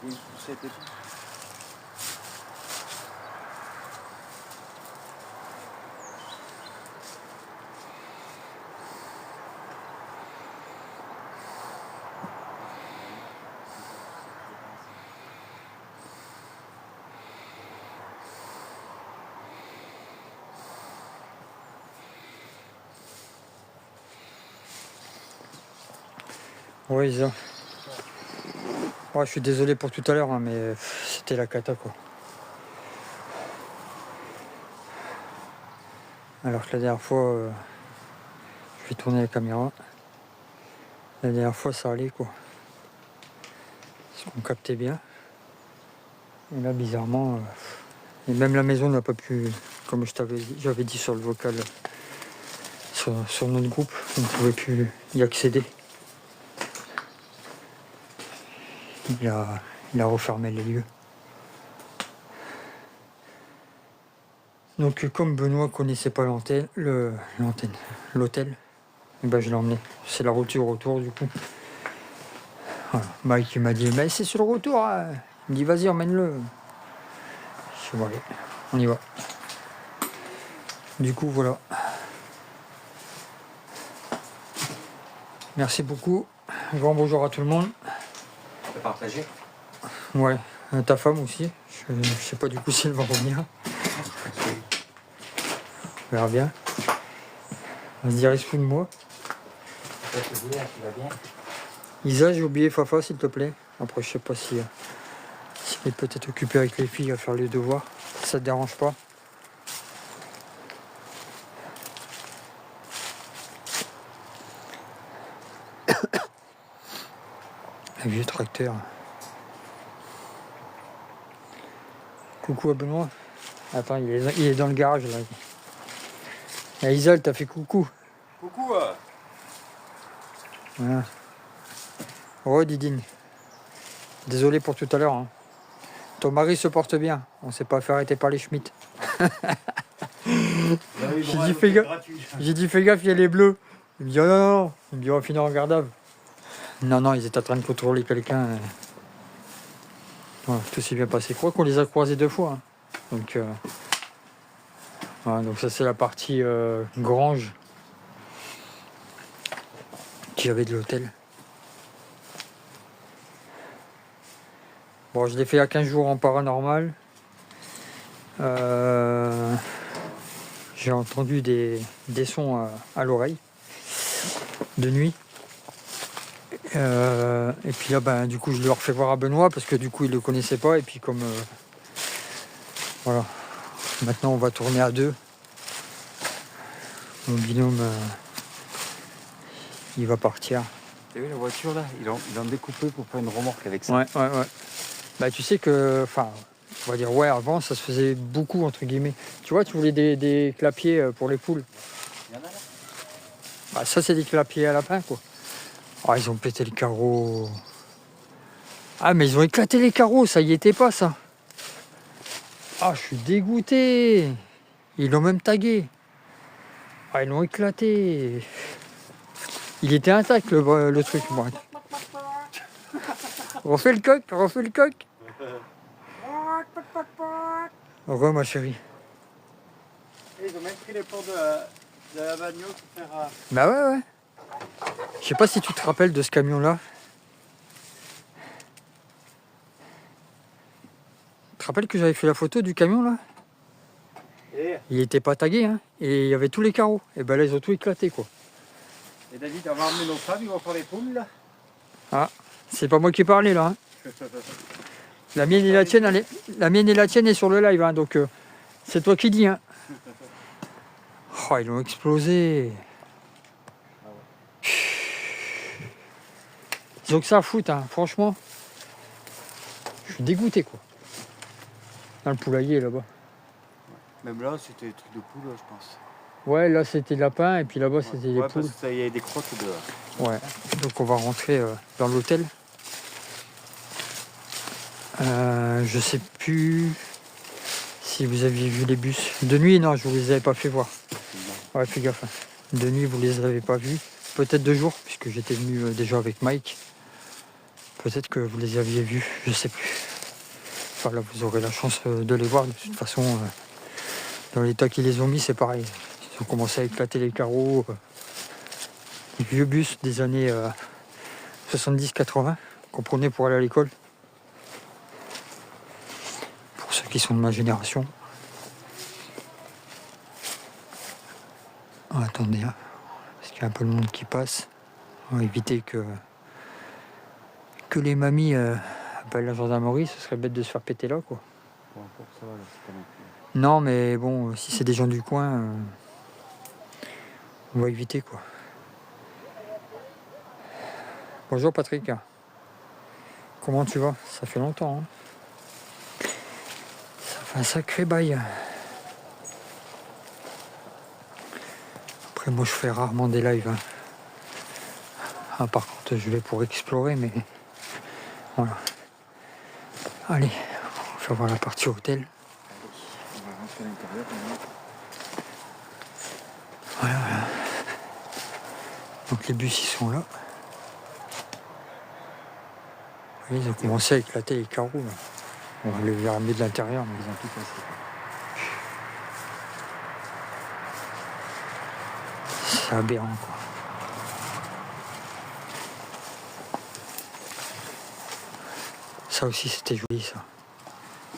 une poussette et tout. Oui, Isa. Ouais, je suis désolé pour tout à l'heure, hein, mais c'était la cata quoi. Alors que la dernière fois, je vais tourner la caméra. La dernière fois, ça allait quoi. Parce qu'on captait bien. Et là, bizarrement, et même la maison n'a pas pu, comme j'avais dit sur le vocal, sur notre groupe, on ne pouvait plus y accéder. Il a refermé les lieux. Donc comme Benoît connaissait pas l'hôtel, et ben je l'ai emmené. C'est la route du retour du coup. Voilà. Mike il m'a dit mais c'est sur le retour. Hein. Il me dit vas-y emmène-le. Je suis bon, allez, on y va. Du coup voilà. Merci beaucoup. Un grand bonjour à tout le monde. T'as partagé? Ouais, ta femme aussi. Je sais pas du coup si elle va revenir. On verra bien. On se dirait sous de moi. Tu vas bien? Isa, j'ai oublié Fafa s'il te plaît. Après je sais pas si il est peut-être occupé avec les filles à faire les devoirs. Ça te dérange pas? Un vieux tracteur. Coucou à Benoît. Attends, il est dans le garage là. Et Isa, elle t'a fait coucou. Coucou. Voilà. Oh Didine. Désolé pour tout à l'heure. Hein. Ton mari se porte bien. On s'est pas fait arrêter par les Schmitt. J'ai dit fais gaffe, il y a les bleus. Il me dit oh non, non. Il me dit on va finir en garde à vue. Non, ils étaient en train de contrôler quelqu'un. Voilà, tout s'est bien passé. Je crois qu'on les a croisés 2 fois. Hein. Donc, voilà, donc ça c'est la partie grange qu'il y avait de l'hôtel. Bon, je l'ai fait à 15 jours en paranormal. J'ai entendu des sons à l'oreille de nuit. Et puis là, ben, du coup, je le refais voir à Benoît parce que du coup, il le connaissait pas. Et puis comme voilà, maintenant on va tourner à 2. Mon binôme, il va partir. T'as vu la voiture là? Ils l'ont découpé pour faire une remorque avec ça. Ouais. Bah tu sais que, enfin, on va dire ouais, avant ça se faisait beaucoup entre guillemets. Tu vois, tu voulais des clapiers pour les poules. Il y en a là? Bah ça c'est des clapiers à lapin quoi. Ah ils ont pété le carreau. Ah mais ils ont éclaté les carreaux, ça y était pas ça. Ah je suis dégoûté. Ils l'ont même tagué. Ah ils l'ont éclaté. Il était intact le truc. Bon. Refais le coq. Heureux ma chérie. Et ils ont même pris les ports de la bagnole pour faire... Bah ouais. Je sais pas si tu te rappelles de ce camion là. Tu te rappelles que j'avais fait la photo du camion là? Et Il était pas tagué hein. Et il y avait tous les carreaux. Et ben là ils ont tout éclaté quoi. t'as dit d'avoir emmené nos femmes, ils vont faire les poules là? Ah, c'est pas moi qui parlais là. Hein. La mienne et la tienne est sur le live hein, donc c'est toi qui dis hein. Oh ils l'ont explosé. Ils ont que ça à foutre hein, franchement. Je suis dégoûté quoi. Dans le poulailler là-bas. Même là, c'était des trucs de poules, je pense. Ouais, là c'était lapin et puis là-bas c'était les poules. Parce que ça y a des crottes dehors. Ouais, donc on va rentrer dans l'hôtel. Je sais plus si vous aviez vu les bus. De nuit, non, je vous les avais pas fait voir. Ouais, fais gaffe. Hein. De nuit, vous les avez pas vus. Peut-être de jour, puisque j'étais venu déjà avec Mike. peut-être que vous les aviez vus, je sais plus. Enfin là, vous aurez la chance de les voir. De toute façon, dans l'état qu'ils les ont mis, c'est pareil. Ils ont commencé à éclater les carreaux. Les vieux bus des années 70-80 qu'on prenait pour aller à l'école. Pour ceux qui sont de ma génération. Oh, attendez, hein, parce qu'il y a un peu de monde qui passe. On va éviter que les mamies appellent la gendarmerie. Ce serait bête de se faire péter là, quoi. Bon, encore ça va, là, c'est pas non plus. Non, mais bon, si c'est des gens du coin, on va éviter, quoi. Bonjour Patrick. Comment tu vas? Ça fait longtemps, hein. Ça fait un sacré bail. Après, moi, je fais rarement des lives, hein. Ah, par contre, je vais pour explorer, mais voilà. Allez, on va voir la partie hôtel. On va rentrer à l'intérieur maintenant. Voilà, voilà. Donc les bus, ils sont là. Oui, ils ont commencé à éclater les carreaux, là. On va les ramener de l'intérieur. Mais... Ils ont tout cassé. c'est aberrant, quoi. Ça aussi, c'était joli, ça.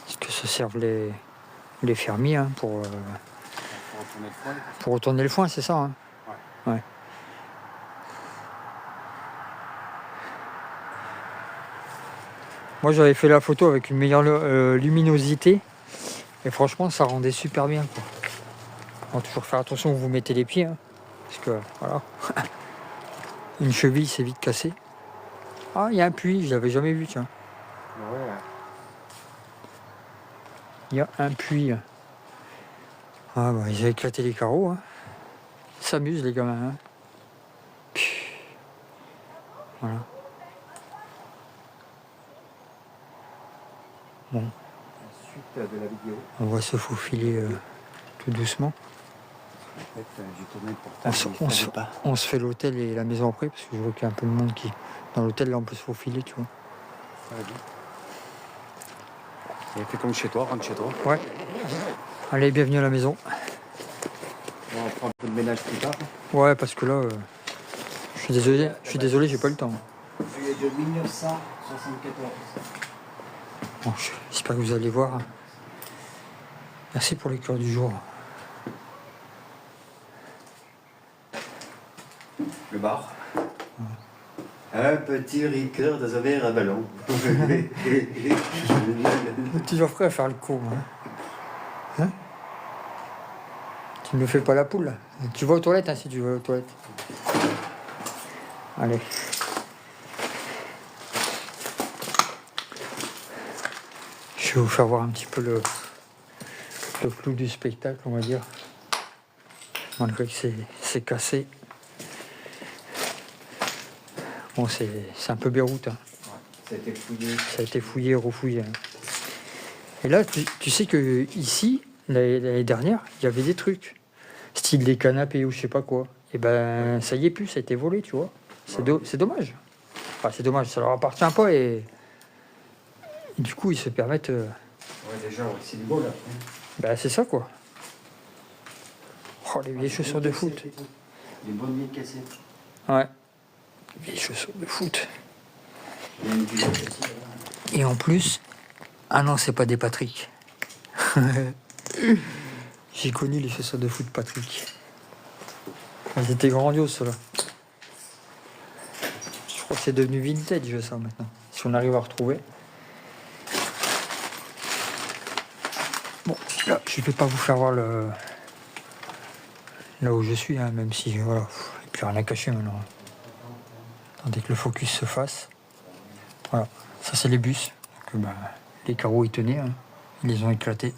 Parce que ça servent les fermiers, hein, pour retourner le foin. pour retourner le foin, c'est ça, hein. Ouais. Moi, j'avais fait la photo avec une meilleure luminosité. Et franchement, ça rendait super bien, quoi. Alors, toujours faire attention où vous mettez les pieds, hein, parce que, voilà. Une cheville, c'est vite cassé. Ah, il y a un puits, je l'avais jamais vu, tiens. Ouais. Il y a un puits. Ah, bah, ils ont éclaté les carreaux, hein. Ils s'amusent, les gamins, hein. Voilà. Bon, Suite de la vidéo, on va se faufiler tout doucement. en fait, j'ai tourné le portable. On se fait l'hôtel et la maison après, parce que je vois qu'il y a un peu de monde qui... Dans l'hôtel, là, on peut se faufiler, tu vois. Ça fait comme chez toi, rentre chez toi. Ouais. Allez, bienvenue à la maison. On prend un peu de ménage plus tard. Ouais, parce que là, je suis désolé, j'ai pas eu le temps. Juillet de 1974. Bon, j'espère que vous allez voir. Merci pour les cœurs du jour. Le bar. Un petit Ricard dans un verre à ballon. Toujours prêt à faire le con, hein? Tu ne me fais pas la poule. Tu vas aux toilettes, hein, si tu vas aux toilettes. Allez. Je vais vous faire voir un petit peu le flou du spectacle, on va dire. Malgré que c'est cassé. Bon, c'est un peu Beyrouth, hein. Ça a été fouillé. Ça a été fouillé, refouillé, hein. Et là, tu sais que ici, l'année dernière, il y avait des trucs. Style des canapés ou je sais pas quoi. Et ben, ça y est plus, ça a été volé, tu vois. C'est dommage. Enfin, c'est dommage, ça leur appartient pas et du coup, ils se permettent... Ouais, déjà, c'est du beau là. Ben, c'est ça, quoi. Oh, les vieilles chaussures de foot. Des bonnes vieilles cassées. Ouais. Les vieilles chaussures de foot. Il y a une vieille cassée, là. Et en plus... Ah non, c'est pas des Patrick. J'ai connu les chaussures de foot Patrick. Elles étaient grandioses, ceux-là. Je crois que c'est devenu vintage, ça, maintenant. Si on arrive à retrouver. Bon, là, je vais pas vous faire voir le... là où je suis, hein, même si, voilà, il n'y a plus rien à cacher maintenant. Attendez que le focus se fasse. Voilà, ça c'est les bus. Donc, ben, les carreaux ils tenaient, hein. Ils les ont éclatés.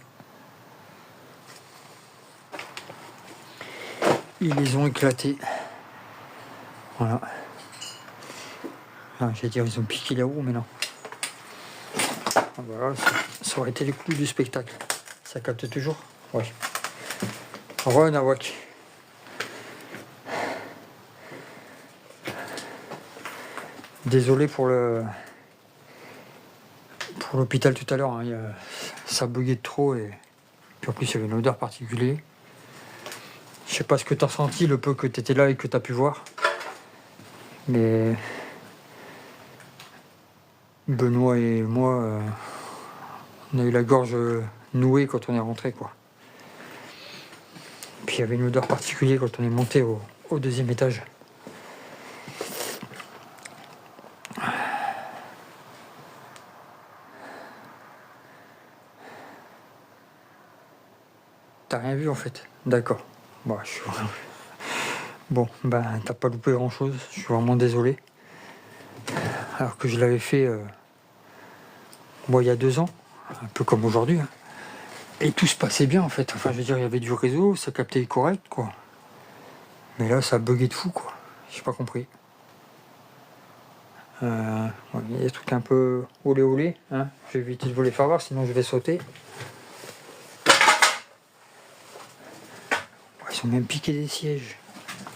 Ils les ont éclatés. Voilà. Ah, j'allais dire, ils ont piqué les roues, mais non. Voilà, ça aurait été les clous du spectacle. Ça capte toujours? Oui. Au revoir, Nawak. Désolé pour le Pour l'hôpital tout à l'heure, hein, ça buguait de trop et puis en plus il y avait une odeur particulière. Je sais pas ce que tu as ressenti le peu que tu étais là et que tu as pu voir. Mais Benoît et moi, on a eu la gorge nouée quand on est rentré, quoi. Puis il y avait une odeur particulière quand on est monté au deuxième étage. T'as rien vu en fait? D'accord. Bon, bon, ben t'as pas loupé grand chose, je suis vraiment désolé. Alors que je l'avais fait il y a 2 ans, un peu comme aujourd'hui. Hein. Et tout se passait bien en fait. Enfin, je veux dire, il y avait du réseau, ça captait correct, quoi. Mais là, ça a bugué de fou, quoi. J'ai pas compris. Il y a des trucs un peu olé olé. Hein. Je vais éviter de vous les faire voir, sinon je vais sauter. Ils ont même piqué des sièges.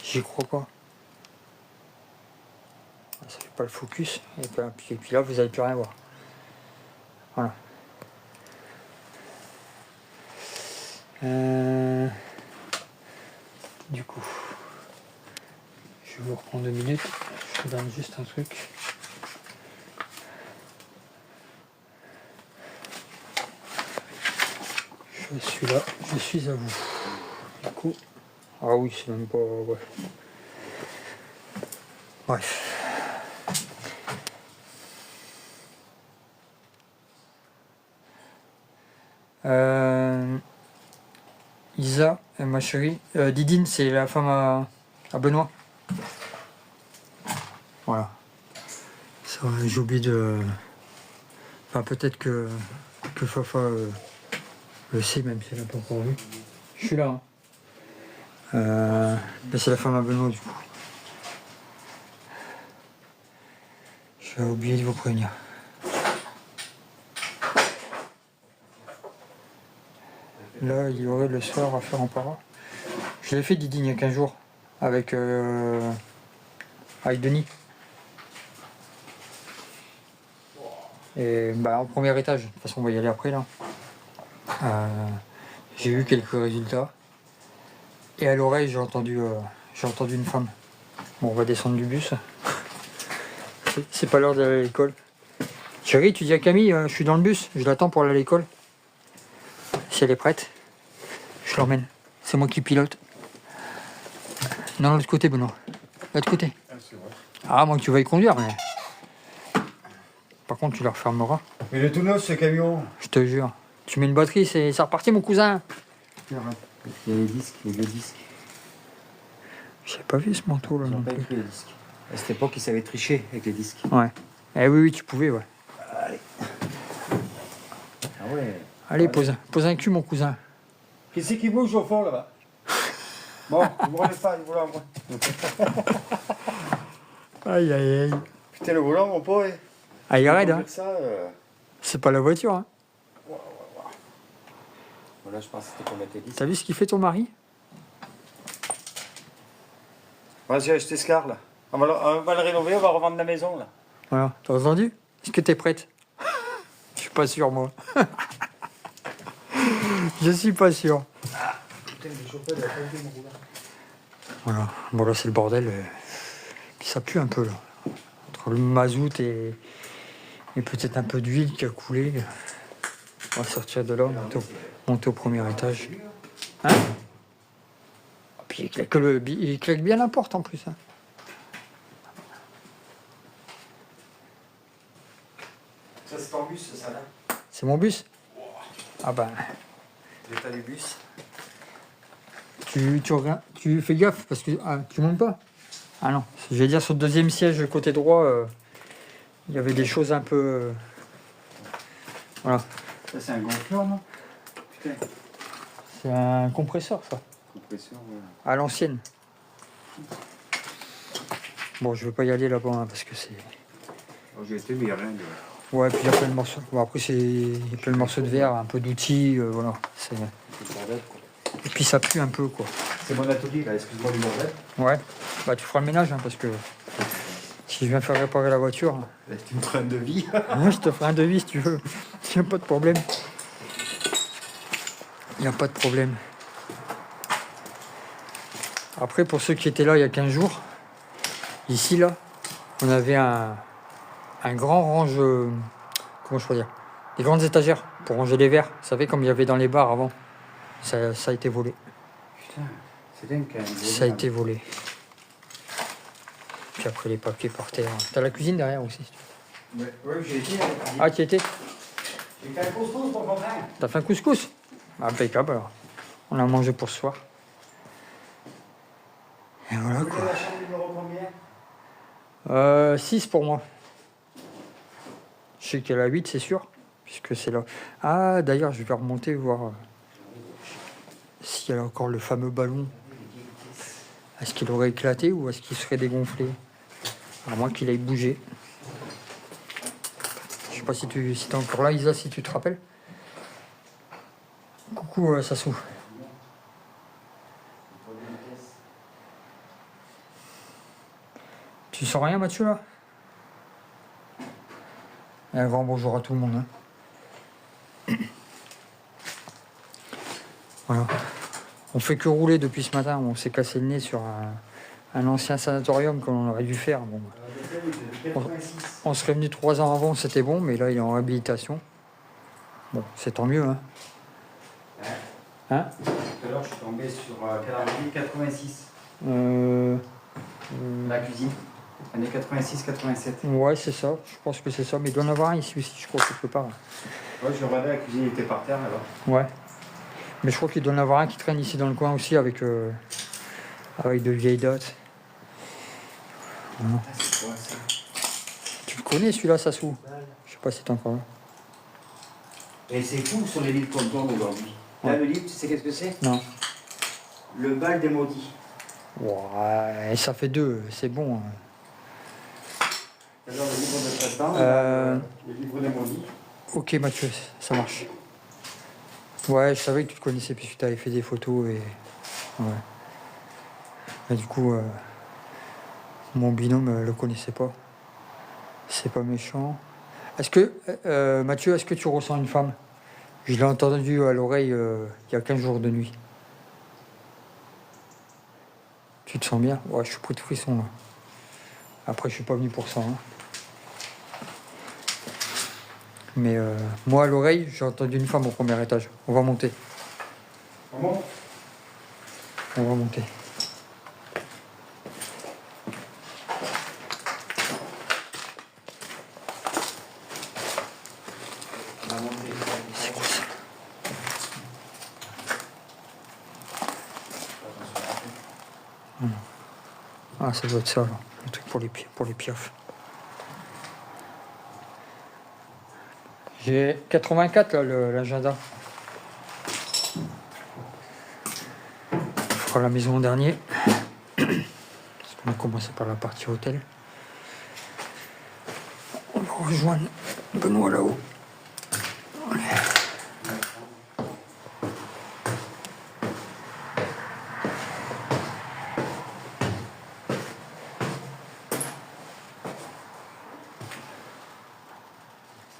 J'y crois pas. Ça fait pas le focus. Et puis là, vous n'allez plus rien voir. Voilà. Du coup, je vais vous reprendre 2 minutes. Je vous donne juste un truc. Je suis là, je suis à vous. Du coup, ah oui, c'est même pas. Ouais. Bref. Isa, ma chérie. Didine, c'est la femme à Benoît. Voilà. Ça, j'ai oublié de. Enfin, peut-être que Fafa le sait, même si elle n'a pas encore vu. Je suis là. Hein. Mais c'est la femme à Benoît, du coup. J'ai oublié de vous prévenir. Là, il y aurait le soir à faire en para. Je l'ai fait Didine il y a 15 jours avec Denis. Et bah en premier étage, de toute façon on va y aller après là. J'ai eu quelques résultats. Et à l'oreille j'ai entendu une femme. Bon, on va descendre du bus. C'est pas l'heure d'aller à l'école. Chérie, tu dis à Camille, je suis dans le bus, je l'attends pour aller à l'école. Si elle est prête, je l'emmène. C'est moi qui pilote. Non, de l'autre côté, Benoît. L'autre côté. Ah, moi que tu vas y conduire, mais. Par contre, tu la refermeras. Mais il est tout neuf ce camion. Je te jure. Tu mets une batterie, c'est reparti, mon cousin. Il y a les disques, les vieux disques. J'ai pas vu ce manteau là Ils non n'ont pas plus. écrit les disques. À cette époque, ils savaient tricher avec les disques. Ouais. Eh oui, tu pouvais, ouais. Allez. Ah ouais. Allez, pose un cul, mon cousin. Qui c'est qui bouge au fond là-bas? Bon, ne me relève pas, le volant, moi. Aïe, aïe, aïe. Putain, le volant, mon pote. Ah, il arrête, hein. Ça, C'est pas la voiture, hein. Voilà, je pense que c'était pour mettre les disques. T'as vu ce qu'il fait ton mari? Vas-y, acheter ce car là. On va le rénover, on va revendre la maison là. Voilà, t'as entendu? Est-ce que t'es prête? Je suis pas sûr, moi. Je suis pas sûr. Putain, j'ai chauffé de la qualité de mon roulant. Voilà, bon là c'est le bordel. Puis ça pue un peu là. Entre le mazout et peut-être un peu d'huile qui a coulé. On va sortir de là, monter au premier étage. Hein? Puis il claque bien la porte en plus. Hein. Ça, c'est ton bus, ça là? C'est mon bus? Ah ben. L'état du bus. Tu fais gaffe parce que tu montes pas. Ah non, je vais dire sur le deuxième siège côté droit, il y avait des choses un peu. Voilà. Ça, c'est un gonfleur, non? Putain. C'est un compresseur ça. Compression, ouais. À l'ancienne. Bon, je vais pas y aller là-bas hein, parce que c'est. Oh, j'ai été, mais il n'y a rien. Ouais, puis il y a plein de morceaux. Bon, après, il y a plein de morceaux de verre, un peu d'outils, voilà. C'est le bordel, quoi. Et puis ça pue un peu, quoi. C'est mon atelier, là, excuse-moi du bordel. Ouais, bah tu feras le ménage, hein, parce que je Si je viens faire réparer la voiture, Tu me feras un devis. ouais, je te ferai un devis si tu veux. Il n'y a pas de problème. Il n'y a pas de problème. Après, pour ceux qui étaient là il y a 15 jours, ici, là, on avait un grand range... comment je peux dire? Des grandes étagères pour ranger les verres. Vous savez, comme il y avait dans les bars avant. Ça a été volé. Putain, c'est dingue quand même. Ça a été volé. Puis après, les papiers par terre. T'as la cuisine derrière aussi. Ouais, j'ai été avec lui. Ah, tu y étais? J'ai fait un couscous pour mon frère. T'as fait un couscous? Impeccable alors. On a mangé pour ce soir. Et voilà Vous quoi. avez la chambre numéro combien? 6 pour moi. Je sais qu'il y a la 8, c'est sûr. Puisque c'est là. Ah, d'ailleurs, je vais remonter voir s'il y a encore le fameux ballon. Est-ce qu'il aurait éclaté ou est-ce qu'il serait dégonflé? À moins qu'il aille bouger. Je sais pas si tu es encore là, Isa, si tu te rappelles. Coucou, Sassou. Tu sens rien, Mathieu, là? Et un grand bonjour à tout le monde. Hein. Voilà. On fait que rouler depuis ce matin. On s'est cassé le nez sur un ancien sanatorium qu'on aurait dû faire. Bon. On serait venu 3 ans avant, c'était bon, mais là, il est en réhabilitation. Bon, c'est tant mieux. Hein. Hein? Tout à l'heure, je suis tombé sur calendrier 86. La cuisine. Année 86-87. Ouais, c'est ça. Je pense que c'est ça. Mais il doit y en avoir un ici aussi, je crois, quelque part. Ouais, je regardais la cuisine, il était par terre là-bas. Ouais. Mais je crois qu'il doit y en avoir un qui traîne ici dans le coin aussi avec de vieilles dates. Voilà. Ah, c'est quoi ça? Tu le connais celui-là, Sassou? Je sais pas si t'es encore là. Et c'est fou sur les livres qu'on tourne aujourd'hui. Là, Ouais. le livre, tu sais qu'est-ce que c'est? Non. Le bal des maudits. Ouais, ça fait 2, c'est bon. Hein. C'est-à-dire le livre de Tristan, le livre des maudits. Ok, Mathieu, ça marche. Ouais, je savais que tu te connaissais puisque tu avais fait des photos et. Ouais. Et du coup, mon binôme le connaissait pas. C'est pas méchant. Est-ce que, Mathieu, est-ce que tu ressens une femme? Je l'ai entendu à l'oreille il y a 15 jours de nuit. Tu te sens bien? Ouais, je suis pris de frisson là. Après, je suis pas venu pour ça. Hein. Mais moi, à l'oreille, j'ai entendu une femme au premier étage. On va monter. Comment? On va monter. On va monter. C'est quoi ça? Ah, ça doit être ça, là. Le truc pour les piafs. J'ai 84, là, l'agenda. On fera la maison en dernier. Parce qu'on a commencé par la partie hôtel. On va rejoindre Benoît là-haut.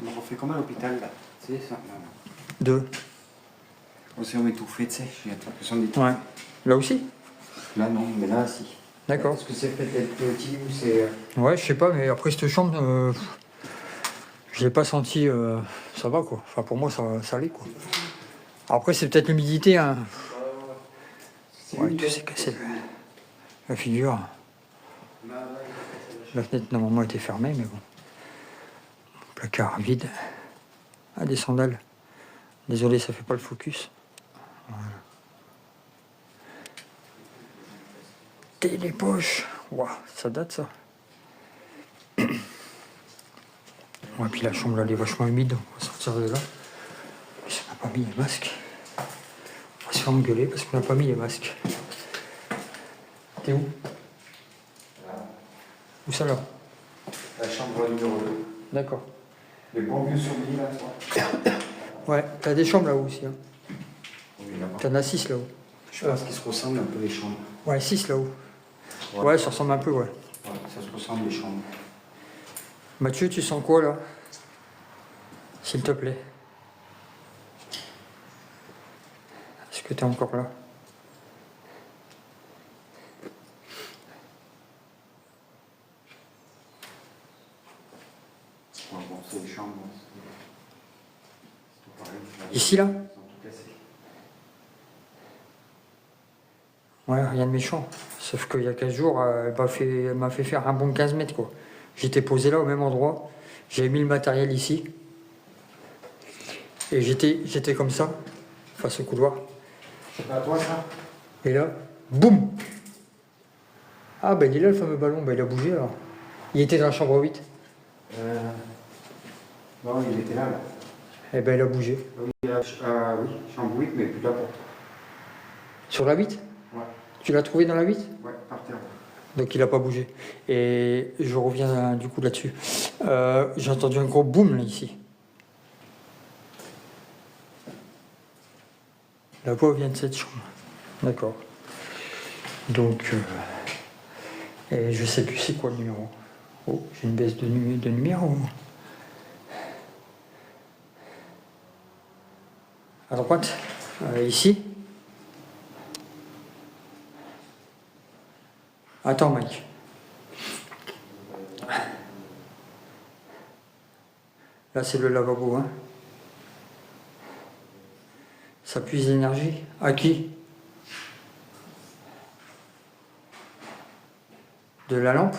On refait comme à l'hôpital là. Tu sais, ça. 2. On s'est étouffé, tu sais. J'ai l'impression d'étouffer. Ouais. Là aussi? Là, non, mais là, si. D'accord. Est-ce que c'est peut-être petit ou c'est. Ouais, je sais pas, mais après cette chambre, je l'ai pas senti. Ça va quoi. Enfin, pour moi, ça allait quoi. Après, c'est peut-être l'humidité, hein. Ouais, tu sais casser la figure. La fenêtre normalement était fermée, mais bon. Placard vide. Ah, des sandales. Désolé, ça fait pas le focus. Voilà. Les poches. Waouh, ça date ça. Ouais, puis la chambre là, elle est vachement humide. On va sortir de là. Puis on n'a pas mis les masques. On va se faire engueuler parce qu'on n'a pas mis les masques. T'es où? Où ça là? La chambre numéro 2. D'accord. Les bons vieux souvenirs là, toi. Ouais, t'as des chambres là-haut aussi. Hein. Oui, là-bas. T'en as 6 là-haut. Je pense qu'ils se ressemblent un peu les chambres. Ouais, 6 là-haut. Ouais, ça ressemble un peu, ouais. Ouais, ça se ressemble les chambres. Mathieu, tu sens quoi là? S'il te plaît. Est-ce que tu es encore là? Ouais, bon, c'est les chambres. C'est tout pareil. Ici là? Ils sont tout cassés. Ouais, rien de méchant. Sauf qu'il y a 15 jours, elle m'a fait faire un bon 15 mètres quoi. J'étais posé là au même endroit. J'avais mis le matériel ici. Et j'étais comme ça, face au couloir. C'est pas à toi ça? Et là, boum! Ah ben il est là le fameux ballon, ben il a bougé alors. Il était dans la chambre 8. Non, il était là. Eh ben il a bougé. Oui, oui, chambre 8, mais plus la porte. Sur la 8? Ouais, Tu l'as trouvé dans la 8? ouais, par terre. Donc il n'a pas bougé. Et je reviens du coup là-dessus. J'ai entendu un gros boom là ici. La voix vient de cette chambre. D'accord. Donc, et je sais plus c'est quoi le numéro. Oh, j'ai une baisse de numéro. À droite, ici. Attends, Mike. Là, c'est le lavabo, hein. Ça puise l'énergie. À qui? De la lampe?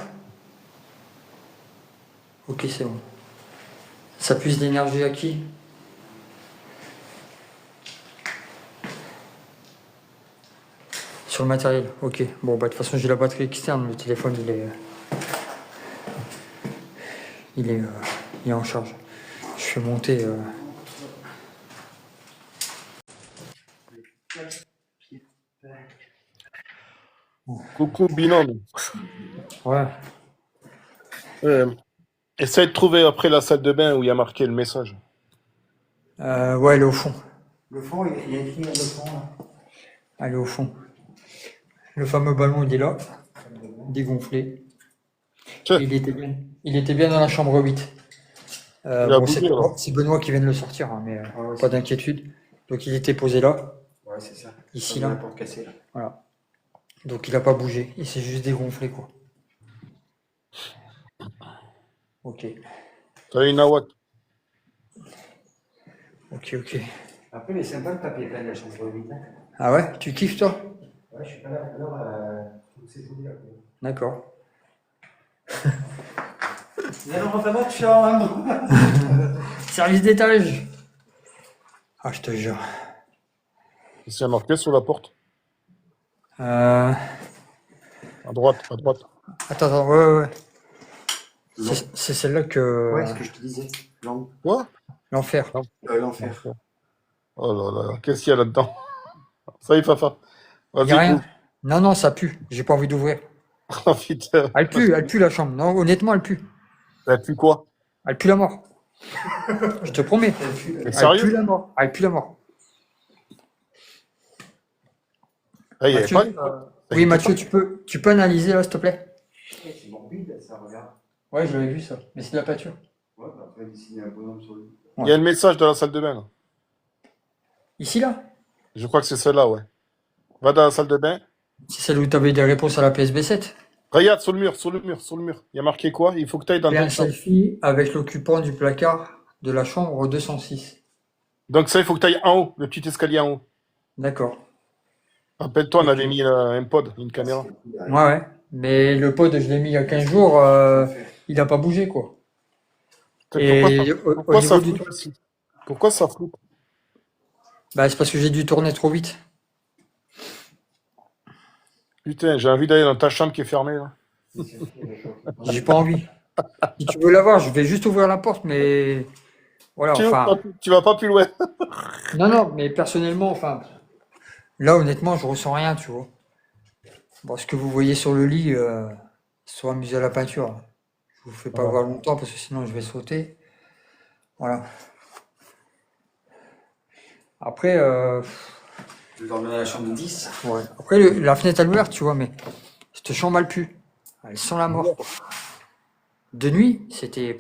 Ok, c'est bon. Ça puise l'énergie à qui? Sur le matériel, ok. Bon, bah de toute façon, j'ai la batterie externe. Le téléphone, il est en charge. Je fais monter. Coucou binôme. Ouais. Essaye de trouver après la salle de bain où il y a marqué le message. Ouais, elle est au fond. Le fond, il y a écrit le fond là. Elle est au fond. Le fameux ballon, il est là. Dégonflé. Tiens, Il était bien dans la chambre 8. il a Bon, bougé là. c'est Benoît qui vient de le sortir, hein, mais Ah ouais, pas d'inquiétude. Donc il était posé là, Ouais, c'est ça. ici, Comme là. la porte cassée là. Voilà. Donc il n'a pas bougé. Il s'est juste dégonflé, quoi. Ok. T'as une nawak. Ok. Après, il est sympa le papier peint de la chambre 8. Hein. Ah ouais? Tu kiffes, toi? Ouais, je suis pas là tout à l'heure. C'est joli là. D'accord. Vous allez refaire votre chambre. Service d'étage. Ah, je te jure. Qu'est-ce qu'il y a marqué sur la porte? Euh... À droite, à droite. Attends, ouais. C'est celle-là que... Ouais, ce que je te disais. Quoi? L'enfer. L'enfer. Oh là là, qu'est-ce qu'il y a là-dedans? Ça y est, Fafa. Y a Vas-y, rien. ouvre. Non, ça pue. J'ai pas envie d'ouvrir. Oh putain. Elle pue la chambre. Non, honnêtement, elle pue. T'as pu quoi? Elle pue la mort. Je te promets. T'es Elle pue sérieux? la mort. Elle pue la mort. Ah, il y avait Mathieu, pas. oui, Mathieu, tu peux analyser là, s'il te plaît? C'est morbide, ça, regarde. Ouais, je l'avais vu ça. Mais c'est de la peinture. Ouais, bah après, ici, il y a un bonhomme sur lui. Il y a le message de la salle de bain là. Ici, là? Je crois que c'est celle-là, ouais. Va dans la salle de bain. C'est celle où tu avais des réponses à la PSB 7. Regarde sur le mur. Il y a marqué quoi? Il faut que tu ailles dans Et un ta chambre. selfie avec l'occupant du placard de la chambre 206. Donc ça, il faut que tu ailles en haut, le petit escalier en haut. D'accord. Rappelle-toi, on avait mis un pod, une caméra. Ouais. Mais le pod, je l'ai mis il y a 15 jours, il n'a pas bougé, quoi. Et Pourquoi au ça niveau du... floute ici? Pourquoi ça floute? Bah, c'est parce que j'ai dû tourner trop vite. Putain, j'ai envie d'aller dans ta chambre qui est fermée là. J'ai pas envie. Si tu veux la voir, je vais juste ouvrir la porte, mais... Voilà, enfin... Tu vas pas plus loin. Non, mais personnellement, enfin... Là, honnêtement, je ressens rien, tu vois. Bon, ce que vous voyez sur le lit, soit amusé à la peinture. Je vous fais pas voir longtemps, parce que sinon, je vais sauter. Voilà. Après, Je dormais dans la chambre de 10. ouais. Après la fenêtre elle est ouverte, tu vois, mais cette chambre elle pue. Elle sent la mort. Quoi. De nuit, c'était...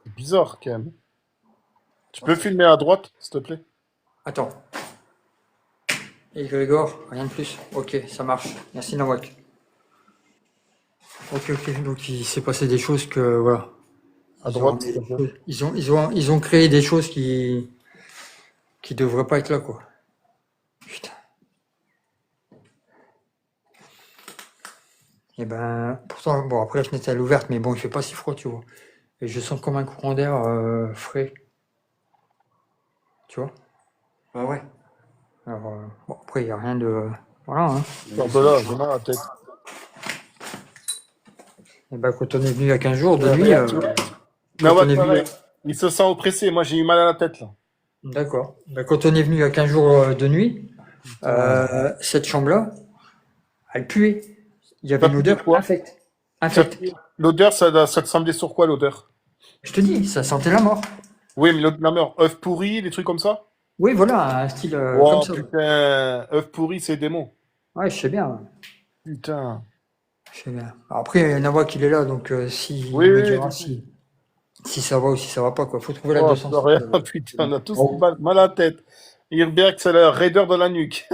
C'est bizarre, quand même. Tu peux filmer à droite, s'il te plaît? Attends. Et Grégor, rien de plus. Ok, ça marche. Merci Nawak. Ok, ok. Donc il s'est passé des choses que voilà. À Ils ont, droite, ramené s'il te des plaît. choses- ils ont créé des choses qui devraient pas être là quoi. Putain. Et ben pourtant bon après la fenêtre elle est ouverte mais bon il fait pas si froid tu vois. Et je sens comme un courant d'air frais. Tu vois? Ouais, ouais. Alors bon après il y a rien de voilà hein. Sors de là, j'ai mal à la tête. Et ben quand on est venu il y a 15 jours de Ouais, nuit, regarde, tu vois. quand on Nawak, est venu pareil. Il se sent oppressé. Moi, j'ai eu mal à la tête, là. d'accord. Ben, quand on est venu il y a 15 jours de nuit, Putain. cette chambre-là, elle puait. Il y avait Ça une pue de odeur quoi? infecte. Ça Infecte. pue. L'odeur, ça te semblait sur quoi, l'odeur? Je te dis, ça sentait la mort. Oui, mais la mort, œuf pourri, des trucs comme ça? Oui, voilà, un style comme Oh, ça. Ouais, putain. œuf pourri, c'est des mots. ouais, je sais bien. Ouais. Putain. Je sais bien. Après, Nawak, il est là, donc si, Oui, il me oui, dira du coup. si ça va ou si ça va pas. Quoi. Faut trouver la Oh, c'est 206. rien. Putain, on a tous Oh. mal à la tête. Irberg, c'est la raideur de la nuque.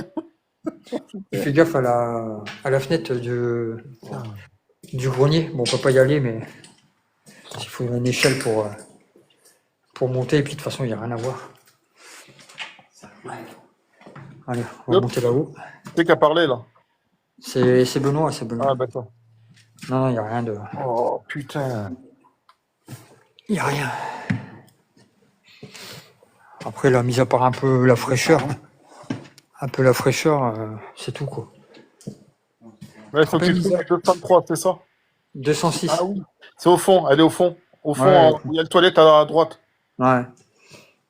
Fais gaffe à la fenêtre du grenier. Bon, on peut pas y aller, mais il faut une échelle pour monter. Et puis, de toute façon, il n'y a rien à voir. Allez, on va Hop. monter là-haut. C'est qui a parlé, là? C'est Benoît, c'est Benoît. Ah, d'accord. Non, non, il n'y a rien de. Oh, putain. Il n'y a rien. Après, là, mis à part un peu la fraîcheur, c'est tout, quoi. Ouais, il faut que tu trouves 203, c'est ça? 206. Ah oui. C'est au fond, elle est au fond. Au fond, Ouais, où il y a le toilette à droite. ouais.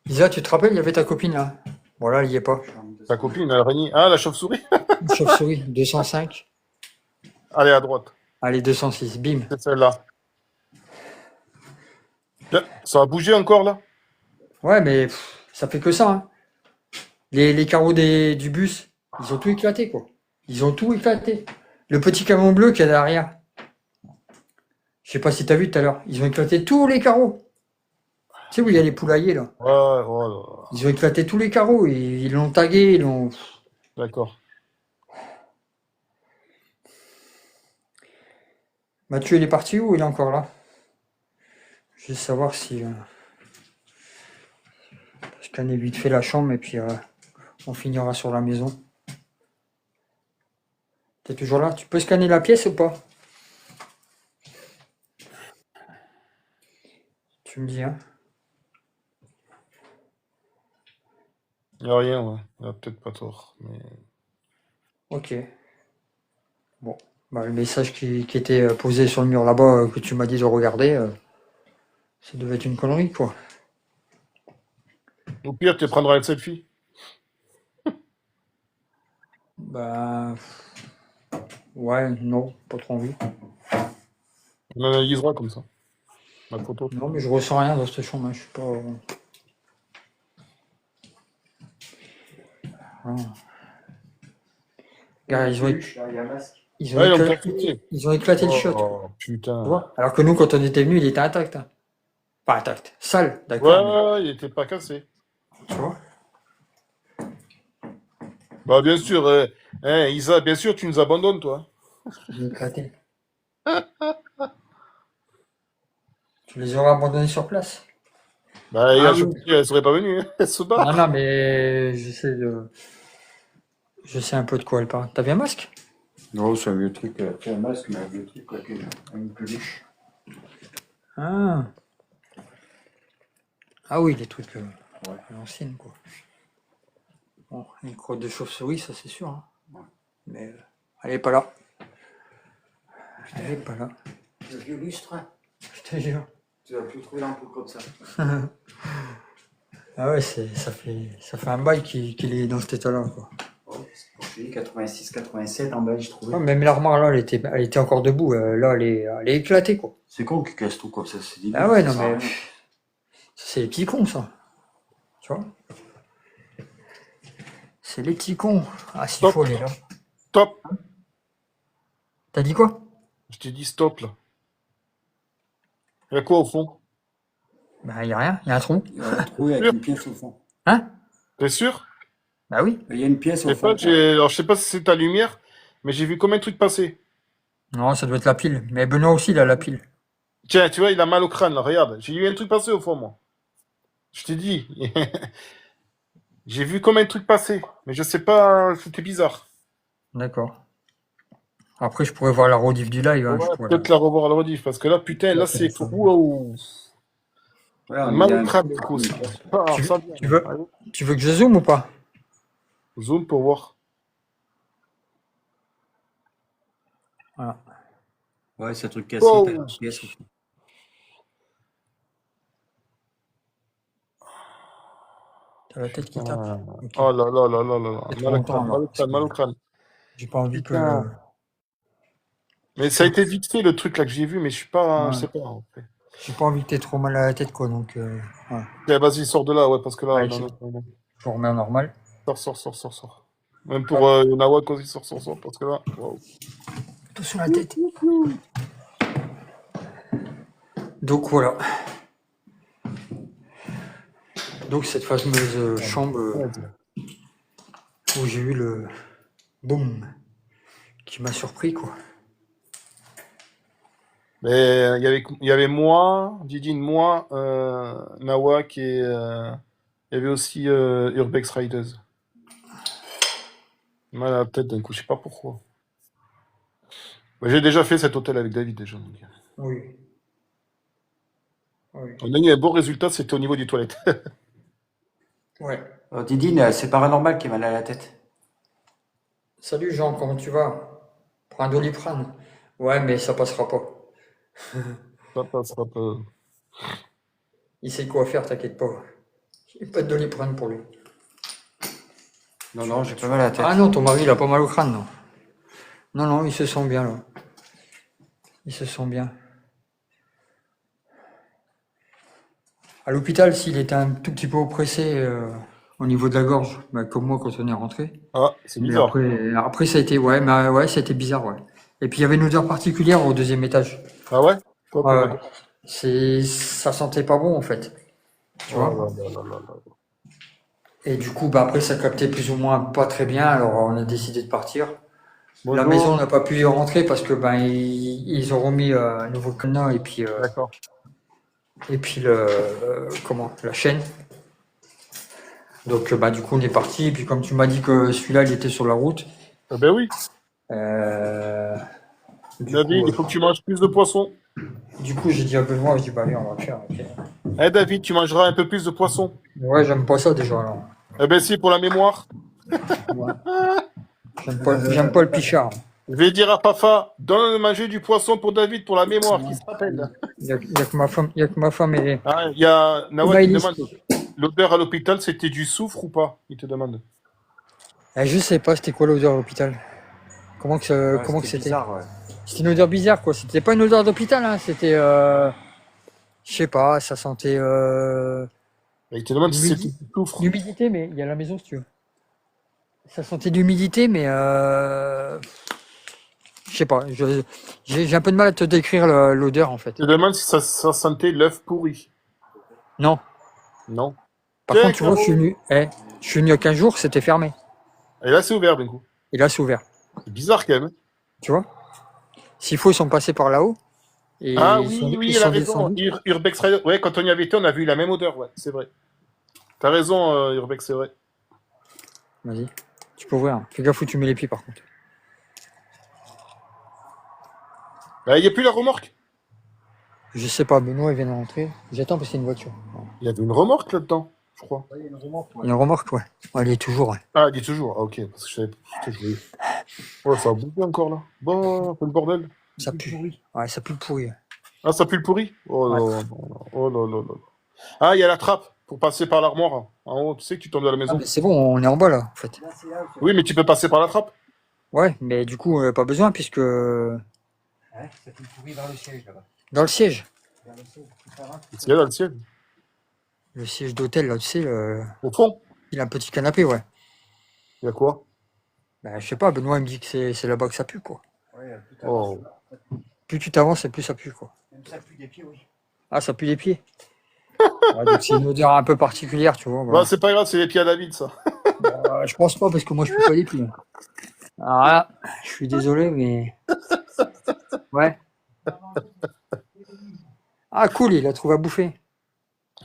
Isa, tu te rappelles, il y avait ta copine, là. Voilà, il n'y est pas. Ta copine, l'araignée. Ah, la chauve-souris. Une chauve-souris, 205. Allez, à droite. Allez, 206, bim. C'est celle-là. Tiens, ça a bougé encore, là? Ouais, mais ça fait que ça, hein. Les carreaux du bus, ils ont tout éclaté, quoi. Ils ont tout éclaté. Le petit camion bleu qu'il y a derrière. Je sais pas si t'as vu tout à l'heure. Ils ont éclaté tous les carreaux. Tu sais où il y a les poulaillers, là. Ouais, oh Ils ont éclaté tous les carreaux. Ils l'ont tagué, ils l'ont... là. D'accord. Mathieu, il est parti ou il est encore là? Je vais savoir si... scanner vite fait la chambre et puis on finira sur la maison. T'es toujours là? Tu peux scanner la pièce ou pas? Tu me dis, hein? Il n'y a rien, ouais. Il a peut-être pas tort. Mais... Ok. Bon. Bah, le message qui était posé sur le mur là-bas que tu m'as dit de regarder, ça devait être une connerie, quoi. Au pire, tu prendras une selfie. Bah... Ouais, non, pas trop envie. On analysera comme ça. La photo. Non, mais je ressens rien dans cette chambre, hein. Je suis pas... Voilà. Regarde, ils ont Ouais, ils ont éclaté, percuté. ils ont éclaté le shot. Oh, Tu putain. vois? Alors que nous, quand on était venus, il était intact. Hein. Pas intact, sale, Ouais, d'accord. mais- ouais, il était pas cassé. Tu vois? Bah, bien sûr, hein, Isa, bien sûr, tu nous abandonnes, toi. Ils ont éclaté. Tu les aurais abandonnés sur place? Bah, Ah la oui. chauve-souris, elle serait pas venue. Hein. Elle se barre. Non, non, mais j'essaie de... Je sais un peu de quoi elle parle. T'as bien un masque? Non, c'est un vieux truc. C'est un masque, mais un vieux truc, quoi, une peluche. Ah. Ah oui, les trucs à l'ancienne, quoi. Bon, une crotte de chauve-souris, ça c'est sûr. Hein. Mais elle est pas là. Elle est pas là. Le vieux lustre, hein. Je te jure. Tu vas plus trouver l'ampoule comme ça. Ah ouais, ça fait un bail qu'il est dans cet état-là, quoi. Oh, c'est 86, 87 en bas, j'ai trouvé. Ouais, même l'armoire là, elle était encore debout. Là, elle est éclatée, quoi. C'est con qu'ils cassent tout comme ça, c'est débile. Ah ouais, non Ça sert à mais rien. c'est les petits cons, ça. Tu vois? C'est les petits cons. Ah, s'il Stop. faut aller là. Stop. T'as dit quoi? Je t'ai dit stop, là. Il y a quoi au fond? Bah, y a rien, y a un trou. Il y a un trou avec une pièce au fond. Hein? T'es sûr? Bah oui. Il y a une pièce Je au sais pas, fond. alors je sais pas si c'est ta lumière, mais j'ai vu combien de trucs passer. Non, ça doit être la pile. Mais Benoît aussi, il a la pile. Tiens, tu vois, il a mal au crâne, là, regarde. J'ai vu un truc passer au fond, moi. Je t'ai dit. J'ai vu combien de trucs passer, mais je sais pas, c'était bizarre. D'accord. Après, je pourrais voir la rediff du live. Hein, Ouais, je pourrais peut-être la revoir à la rediff, parce que là, putain, là, c'est. Waouh! Ouais, on est Mal bien. au crâne, du coup, ça. Ah, Tu, ça veux- vient. tu veux, Allez, tu veux que je zoome ou pas? zoom pour voir. Voilà. Ouais, c'est un truc cassé, Oh! t'as une pièce au fond. T'as la tête qui tape. Ah. Ok. Oh là là là là là là. C'est trop Mal au longtemps, crâne, alors, mal au parce crâne, que mal au crâne. j'ai pas envie que. Putain. Mais ça a été vite fait, le truc là que j'ai vu, mais je suis pas. Je Ouais. sais pas. En fait. J'ai pas envie que t'aies trop mal à la tête, quoi. Donc, ouais. Tiens, vas-y, sors de là, ouais, parce que là, Allez, non, c'est non, bon. non, non. Je vous remets en normal. Sors, sors, sors, sors, sors. Même pour Nawak aussi, sors, sors, sors, parce que là, waouh. Tout sur la tête. Donc voilà. Donc cette fameuse chambre où j'ai eu le boum qui m'a surpris, quoi. Mais il y avait moi, Didine, moi, Nawak et il y avait aussi Urbex Riders. Mal à la tête d'un coup, je sais pas pourquoi. Bah, j'ai déjà fait cet hôtel avec David déjà. Donc. Oui. Oui. On a eu un bon résultat, c'était au niveau des toilettes. Ouais. Didine, c'est paranormal qui est mal à la tête. Salut Jean, comment tu vas? Prends un Doliprane. Ouais, mais ça passera pas. Ça passera pas. Il sait quoi faire, t'inquiète pas. J'ai pas de Doliprane pour lui. Non, non, j'ai pas mal à la tête. Ah non, ton mari, il a pas mal au crâne, non? Non, non, il se sent bien, là. Il se sent bien. À l'hôpital, s'il était un tout petit peu oppressé au niveau de la gorge, bah, comme moi quand on est rentré. Ah, c'est Mais bizarre. après ça a été, ouais, mais, ouais, ça a été bizarre, ouais. Et puis il y avait une odeur particulière au deuxième étage. Ah ouais? Quoi Ouais, comme ouais. Ça sentait pas bon en fait, tu Oh vois. là là là là là. Et du coup, bah après ça captait plus ou moins pas très bien, alors on a décidé de partir. La Bonjour. maison n'a pas pu y rentrer parce que ben ils ont remis un nouveau cadenas D'accord. et puis le comment la chaîne. Donc bah du coup on est parti. Et puis comme tu m'as dit que celui-là il était sur la route, Ah ben oui. euh, David, il faut que tu manges plus de poisson. du coup j'ai dit à Benoît, je dis bah allez on va le faire. Ok. Eh David, tu mangeras un peu plus de poisson. Ouais, j'aime pas ça déjà alors. Eh ben si, pour la mémoire. Ouais. J'aime pas le pichard. Je vais dire à Pafa, donne manger du poisson pour David pour la mémoire, qui se rappelle. Il y a que ma femme et Ah, il y a Nawak qui Maëlys. demande, l'odeur à l'hôpital, c'était du soufre ou pas? Il te demande. Je sais pas c'était quoi l'odeur à l'hôpital. Comment que c'était? Bizarre, ouais. C'était une odeur bizarre quoi. C'était pas une odeur d'hôpital hein. C'était je sais pas. Ça sentait Il te demande si c'était du soufre. l'humidité, mais il y a la maison si tu veux. Ça sentait l'humidité, mais je sais pas. J'ai un peu de mal à te décrire l'odeur en fait. Il te demande si ça sentait l'œuf pourri. Non. Non. Par Tiens, contre, tu vois, je suis venu. Je suis venu il y a 15 jours, c'était fermé. Et là, c'est ouvert, d'un coup. Et là, c'est ouvert. C'est bizarre, quand même. Tu vois? S'il faut, ils sont passés par là-haut. Et Ah ils sont, oui, oui, ils elle a sont raison. descendus. Urbex Rider. Ouais, quand on y avait été, on a vu la même odeur, ouais, c'est vrai. T'as raison, Urbex, c'est vrai. Vas-y. Tu peux ouvrir. Fais gaffe où tu mets les pieds par contre. Bah, il n'y a plus la remorque. Je sais pas, Benoît, il vient de rentrer. J'attends parce que c'est une voiture. Il y avait une remorque là-dedans, je crois. Il y a une remorque, ouais. Ouais, elle est toujours, ouais. Ah, il dit toujours. Ah, ok, parce que je savais pas. Putain, ouais, ça a bouffé encore là. Bon, un peu le bordel. Ça pue. Ouais, ça pue le pourri. Ah, ça pue le pourri? Oh là Ouais. là, oh là là là. Ah, il y a la trappe pour passer par l'armoire. En haut, tu sais que tu tombes de la Ah, maison. mais c'est bon, on est en bas là, en fait. Oui, mais tu peux passer par la trappe. Ouais, mais du coup, pas besoin puisque. Ouais, ça pue le pourri vers le siège là-bas. Dans le siège. C'est là, dans le ciel. Le siège d'hôtel, là, tu sais, Au fond, il a un petit canapé, ouais. il y a quoi? Bah, je sais pas, Benoît, il me dit que c'est là-bas que ça pue, quoi. Ouais, tout à Oh. Plus tu t'avances et plus ça pue, quoi. Même ça pue des pieds, oui. Ah, ça pue les pieds. Ouais, donc c'est une odeur un peu particulière, tu vois. Bah, Voilà. c'est pas grave, c'est les pieds à David, ça. Je pense pas parce que moi je pue pas les pieds. Alors là, je suis désolé, mais ouais. Ah cool, il a trouvé à bouffer.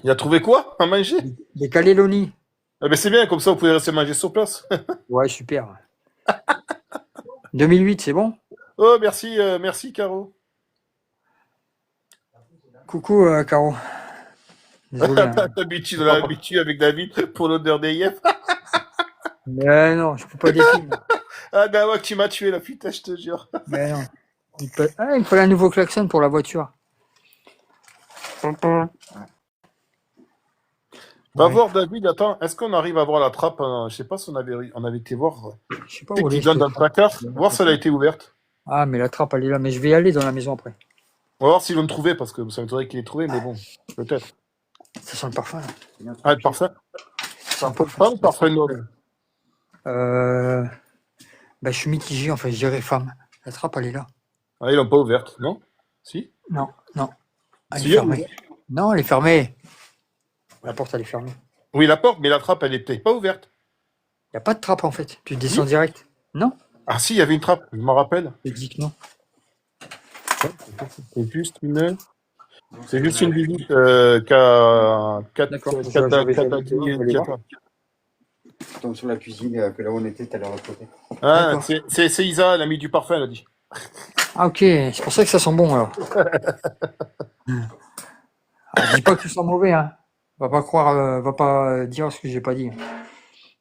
Il a trouvé quoi à manger? Des cannelloni. Ah ben c'est bien, comme ça vous pouvez rester manger sur place. Ouais, super. 2008, c'est bon? Oh, merci, merci, Caro. Coucou, Caro. Désolé, hein. T'habitues l'habitude avec David pour l'odeur des yeux. Mais non, je peux pas d'épines. Ah, ben ouais, tu m'as tué là, putain, je te jure. Mais non. Il faut un nouveau klaxon pour la voiture. Va Ouais. voir David, attends, est-ce qu'on arrive à voir la trappe? Je sais pas si on avait été voir. Je sais pas Tu sais où elle qu'il est. donne dans le placard, voir si elle a été ouverte. Ah, mais la trappe, elle est là. Mais je vais y aller dans la maison après. On va voir s'ils l'ont trouvé, parce que ça m'étonnerait qu'il ait trouvé, mais bon, peut-être. Ça sent le parfum, là. Ah, le parfum? Ça sent un peu le Pas le parfum Noël. Bah, je suis mitigé, enfin, je dirais femme. La trappe, elle est là. Ah, ils l'ont pas ouverte, non? Si? Non, non. Elle Si, est fermée. Non, elle est fermée. La porte, elle est fermée. Oui, la porte, mais la trappe, elle est peut-être pas ouverte. Il n'y a pas de trappe, en fait. Tu descends direct. Non, Ah si, il y avait une trappe, je m'en rappelle. je dis que non. C'est juste une visite D'accord. Je tombe sur la cuisine, que là où on était, t'as l'air à côté. Ah, D'accord. c'est Isa, l'amie du parfum, elle a dit. Ah, ok. C'est pour ça que ça sent bon, alors. Ah, dis pas que ça sent mauvais, hein. Va pas croire, va pas dire ce que j'ai pas dit.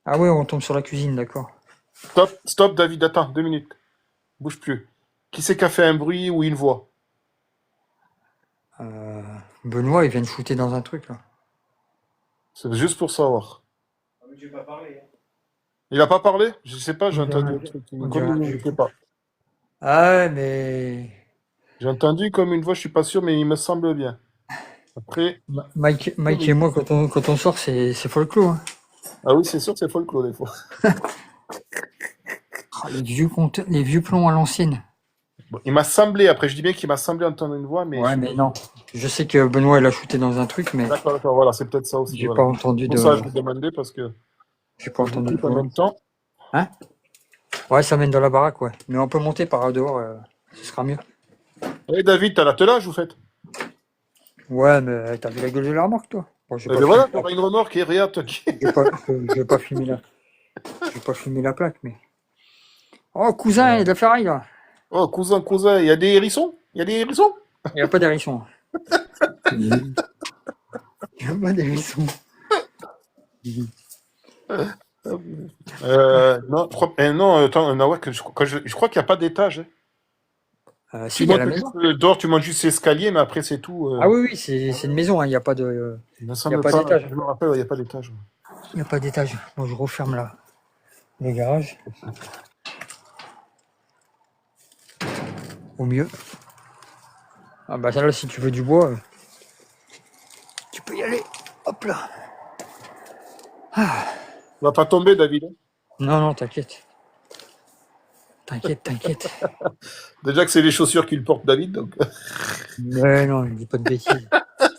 Ah ouais, on tombe sur la cuisine, d'accord. Stop, David, attends, 2 minutes. Bouge plus. Qui c'est qui a fait un bruit ou une voix? Benoît, il vient de shooter dans un truc, là. C'est juste pour savoir. J'ai pas parlé. Il a pas parlé? Je sais pas, j'ai On dirait- entendu un truc. on dirait- Je sais pas. Ah ouais, mais... J'ai entendu comme une voix, je suis pas sûr, mais il me semble bien. Après, Mike et moi, quand on sort, c'est folklore, hein. ah oui, c'est sûr, c'est folklore des fois. Ah, les vieux plombs à l'ancienne. Bon, il m'a semblé, après je dis bien qu'il m'a semblé entendre une voix, mais... Ouais, mais non. Je sais que Benoît, il a shooté dans un truc, mais D'accord, voilà, c'est peut-être ça aussi. j'ai Voilà. pas entendu Pour ça, je vous demandais, parce que... J'ai pas entendu de en voix. même temps. Hein? Ouais, ça mène dans la baraque, ouais. Mais on peut monter par dehors, ce sera mieux. Eh David, t'as l'attelage, vous faites? Ouais, mais t'as vu la gueule de la remorque, toi? Bon, Eh ben voilà, t'auras une remorque et regarde, toi qui... je vais pas filmer la plaque, mais... Oh, cousin, il y a de la ferraille, là. Oh, cousin, il y a des hérissons? Il y a des hérissons? Il n'y a pas d'hérisson. Il n'y a pas d'hérisson. Non, attends, Nawak, je crois qu'il n'y a pas d'étage. Si, il y a la maison. Dehors, tu montes juste l'escalier, mais après, c'est tout. Ah oui, oui, c'est une maison, hein. Il n'y a pas de... Il me semble pas d'étage. Je me rappelle, il n'y a pas d'étage. Il n'y a pas d'étage. Bon, je referme là. Le garage. Au mieux. Ah bah ça là, si tu veux du bois, tu peux y aller. Hop là. Tu vas pas tomber, David. Non, non, t'inquiète. T'inquiète. Déjà que c'est les chaussures qu'il porte, David, donc... Mais non, il dit pas de bêtises.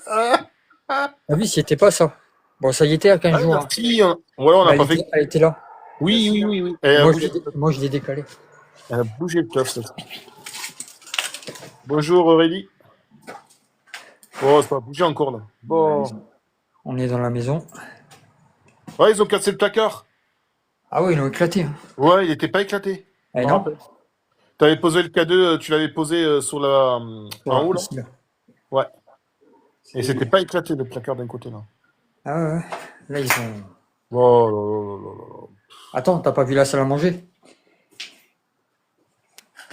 Ah oui, c'était pas ça. Bon, ça y était à 15 jours. Hein. Si, voilà, on n'a Elle pas était, fait... elle était là. Oui. Elle Moi, je l'ai décalé. a bougé le tof, ça. Bonjour, Aurélie. Oh, c'est pas bougé encore, là. Bon. On est dans la maison. Ouais, ils ont cassé le placard. Ah oui, ils l'ont éclaté. Hein. Ouais, il n'était pas éclaté. Eh non. Tu avais posé le K2, tu l'avais posé sur la... en haut, là. Ici, là. Ouais. Et c'était pas éclaté, le placard d'un côté, là. Ah ouais. Là, ils ont... Oh là. Attends, t'as pas vu la salle à manger?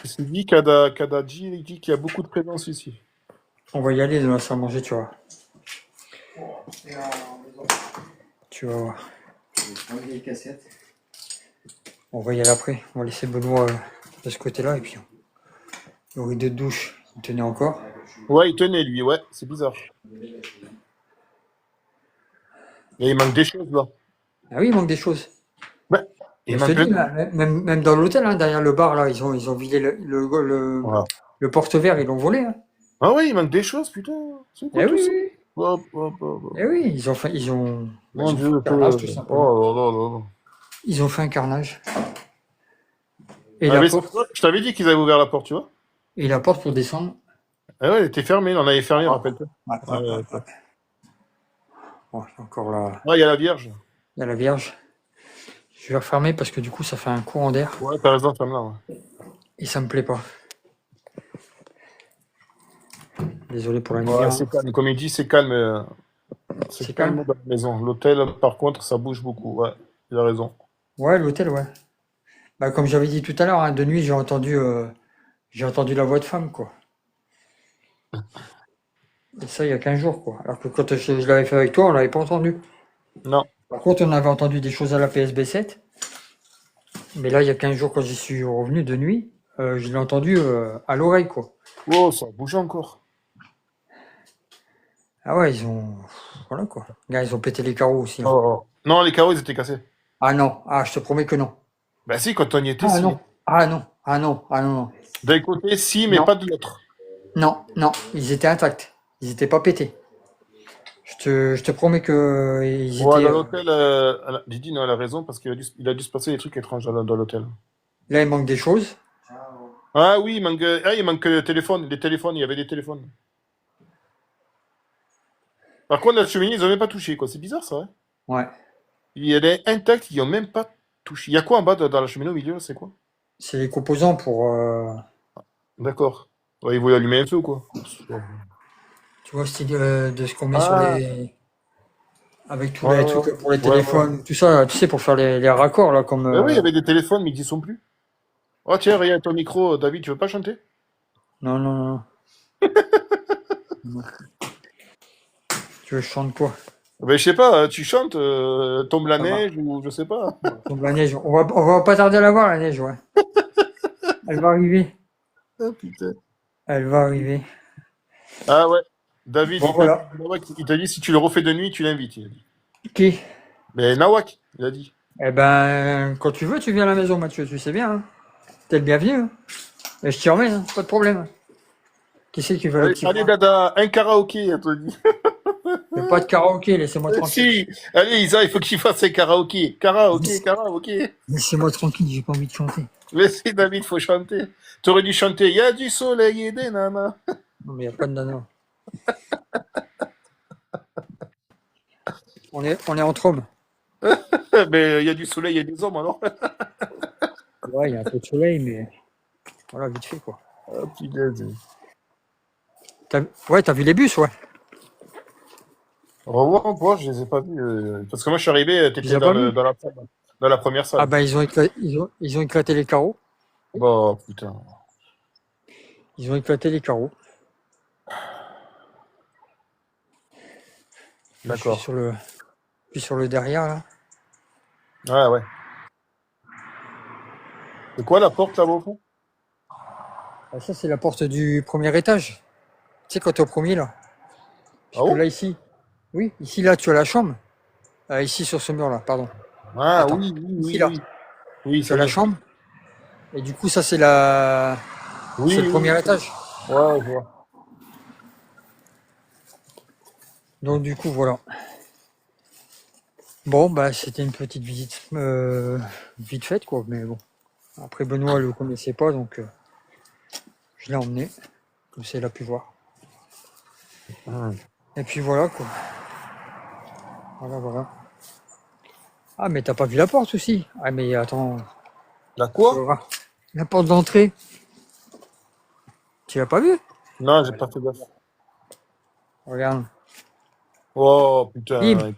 C'est dit Kadaji, il dit qu'il y a beaucoup de présence ici. On va y aller dans la salle à manger, tu vois. Tu vas voir. On va y aller après. On va laisser Benoît de ce côté-là et puis le rideau de douche, il tenait encore. Ouais, il tenait, lui, ouais, c'est bizarre. Et il manque des choses, là. Ah oui, il manque des choses. Ouais. Il Je te manque dis, même dans l'hôtel, hein, derrière le bar, là, ils ont vidé Voilà. le porte-verre, ils l'ont volé. Hein. Ah ouais, il manque des choses, putain. C'est quoi Eh tout oui, ça? oui. Hop, hop, hop, hop. Eh oui, bah, Mon ils ont fait Dieu, un carnage tout simplement. oh là là là là. Ils ont fait un carnage. Et Ah, la mais c'est porte, pour ça que je t'avais dit qu'ils avaient ouvert la porte, tu vois. et la porte pour descendre. Ah ouais, elle était fermée, on avait fermé, Ah, rappelle-toi. ouais, ouais, Ah ouais, ouais, ouais. ouais. Bon, encore là, Ah, il y a la Vierge. il y a la Vierge. Je vais refermer parce que du coup, ça fait un courant d'air Ouais, t'as raison, ferme-la. Ouais. et ça me plaît pas. Désolé pour la Ouais, lumière. c'est Hein. calme. Comme il dit, c'est calme. C'est C'est calme calme. dans la maison. L'hôtel, par contre, ça bouge beaucoup. Ouais, il a raison. Ouais, l'hôtel, ouais. Bah, comme j'avais dit tout à l'heure, hein, de nuit, j'ai entendu la voix de femme, quoi. Et ça, il y a 15 jours, quoi. Alors que quand je l'avais fait avec toi, on l'avait pas entendu. Non. Par contre, on avait entendu des choses à la PSB 7. Mais là, il y a 15 jours, quand j'y suis revenu de nuit, je l'ai entendu à l'oreille, quoi. Oh, ça bouge encore. Ah ouais, ils ont... Voilà, quoi. Là, ils ont pété les carreaux aussi. Oh, Hein. oh. Non, les carreaux, ils étaient cassés. Ah non, ah, je te promets que non. Bah si, quand on y était, Ah si. non, ah non, ah non, ah non, non. D'un côté, si, mais Non, pas de l'autre. non, non, ils étaient intacts. Ils étaient pas pétés. Je te promets que ils Ouais, étaient... dans l'hôtel, Didi, non, elle a raison, parce qu'il a dû se passer des trucs étranges dans l'hôtel. Là, il manque des choses. Ah oui, il manque le téléphone. Les téléphones, il y avait des téléphones. Par contre, la cheminée, ils n'ont même pas touché, quoi. C'est bizarre, ça, hein. Ouais. Il y a des intacts, ils n'ont même pas touché. Il y a quoi en bas dans la cheminée au milieu, c'est quoi? C'est les composants pour... D'accord. Ouais, ils voulaient allumer un feu, quoi. tu vois, style de ce qu'on met sur Ah, les... Avec tous ouais, les ouais, trucs pour les ouais, ouais. téléphones, tout ça, tu sais, pour faire les raccords, là, comme... Ben oui, il y avait des téléphones, mais ils n'y sont plus. Oh, tiens, regarde ton micro, David, tu veux pas chanter? Non, non, non, non. Tu veux que je chante quoi? Ben, je sais pas, tu chantes, tombe la Ça va. neige, ou je sais pas. Donc la neige, on va pas tarder à la voir, la neige, ouais. Elle va arriver. Ah, putain. Elle va arriver. Ah ouais. David, Bon, voilà. il t'a dit si tu le refais de nuit, tu l'invites, il a dit. Qui? Mais Nawak, il a dit. Eh ben, quand tu veux, tu viens à la maison, Mathieu, tu sais bien. Hein. T'es le bienvenu. Hein. Et je t'y emmène, hein, pas de problème. Qui c'est qui veut le Allez, petit allez, coin? Dada, un karaoké, elle te dit. Il n'y a pas de karaoké, laissez-moi tranquille. Si, allez, Isa, il faut qu'il fasse un karaoké. Karaoké, karaoké. Laissez-moi tranquille, j'ai pas envie de chanter. Laissez David, faut chanter. T'aurais dû chanter, il y a du soleil et des nanas. Non, mais il n'y a pas de nana. On est entre hommes. Mais il y a du soleil et des hommes, alors. Ouais, il y a un peu de soleil, mais voilà, vite fait, quoi. Ah, punaise. Ouais, t'as vu les bus, ouais. Au revoir, moi, je les ai pas vus. Parce que moi, je suis arrivé, Tu les t'étais as pas vus? dans la première Ah salle. bah, ils ont éclaté les carreaux. Bah, putain. Ils ont éclaté les carreaux. Là, D'accord. je suis sur le derrière, là. Ouais, ouais. C'est quoi la porte là-bas au fond? Ah, ça, c'est la porte du premier étage. Tu sais, quand t'es au premier, là. Ah Puisque bon? là, ici. Oui, ici, là, tu as la chambre. Ici, sur ce mur-là, pardon. Ah Attends. oui, oui, Ici, oui, là. oui. Oui, Tu c'est as la vrai. chambre. Et du coup, ça, c'est Oui, le oui, premier oui. étage. Ouais, je vois. Donc, du coup, voilà. Bon, bah, c'était une petite visite vite faite, quoi. Mais bon. Après, Benoît le connaissait pas, donc je l'ai emmené. Comme ça, il a pu voir. Hum. Et puis voilà, quoi. Voilà, voilà. Ah, mais t'as pas vu la porte aussi? Ah, mais attends, La tu quoi? verras. La porte d'entrée, tu l'as pas vue? Non, j'ai pas fait gaffe. Regarde. Oh, Bim! putain.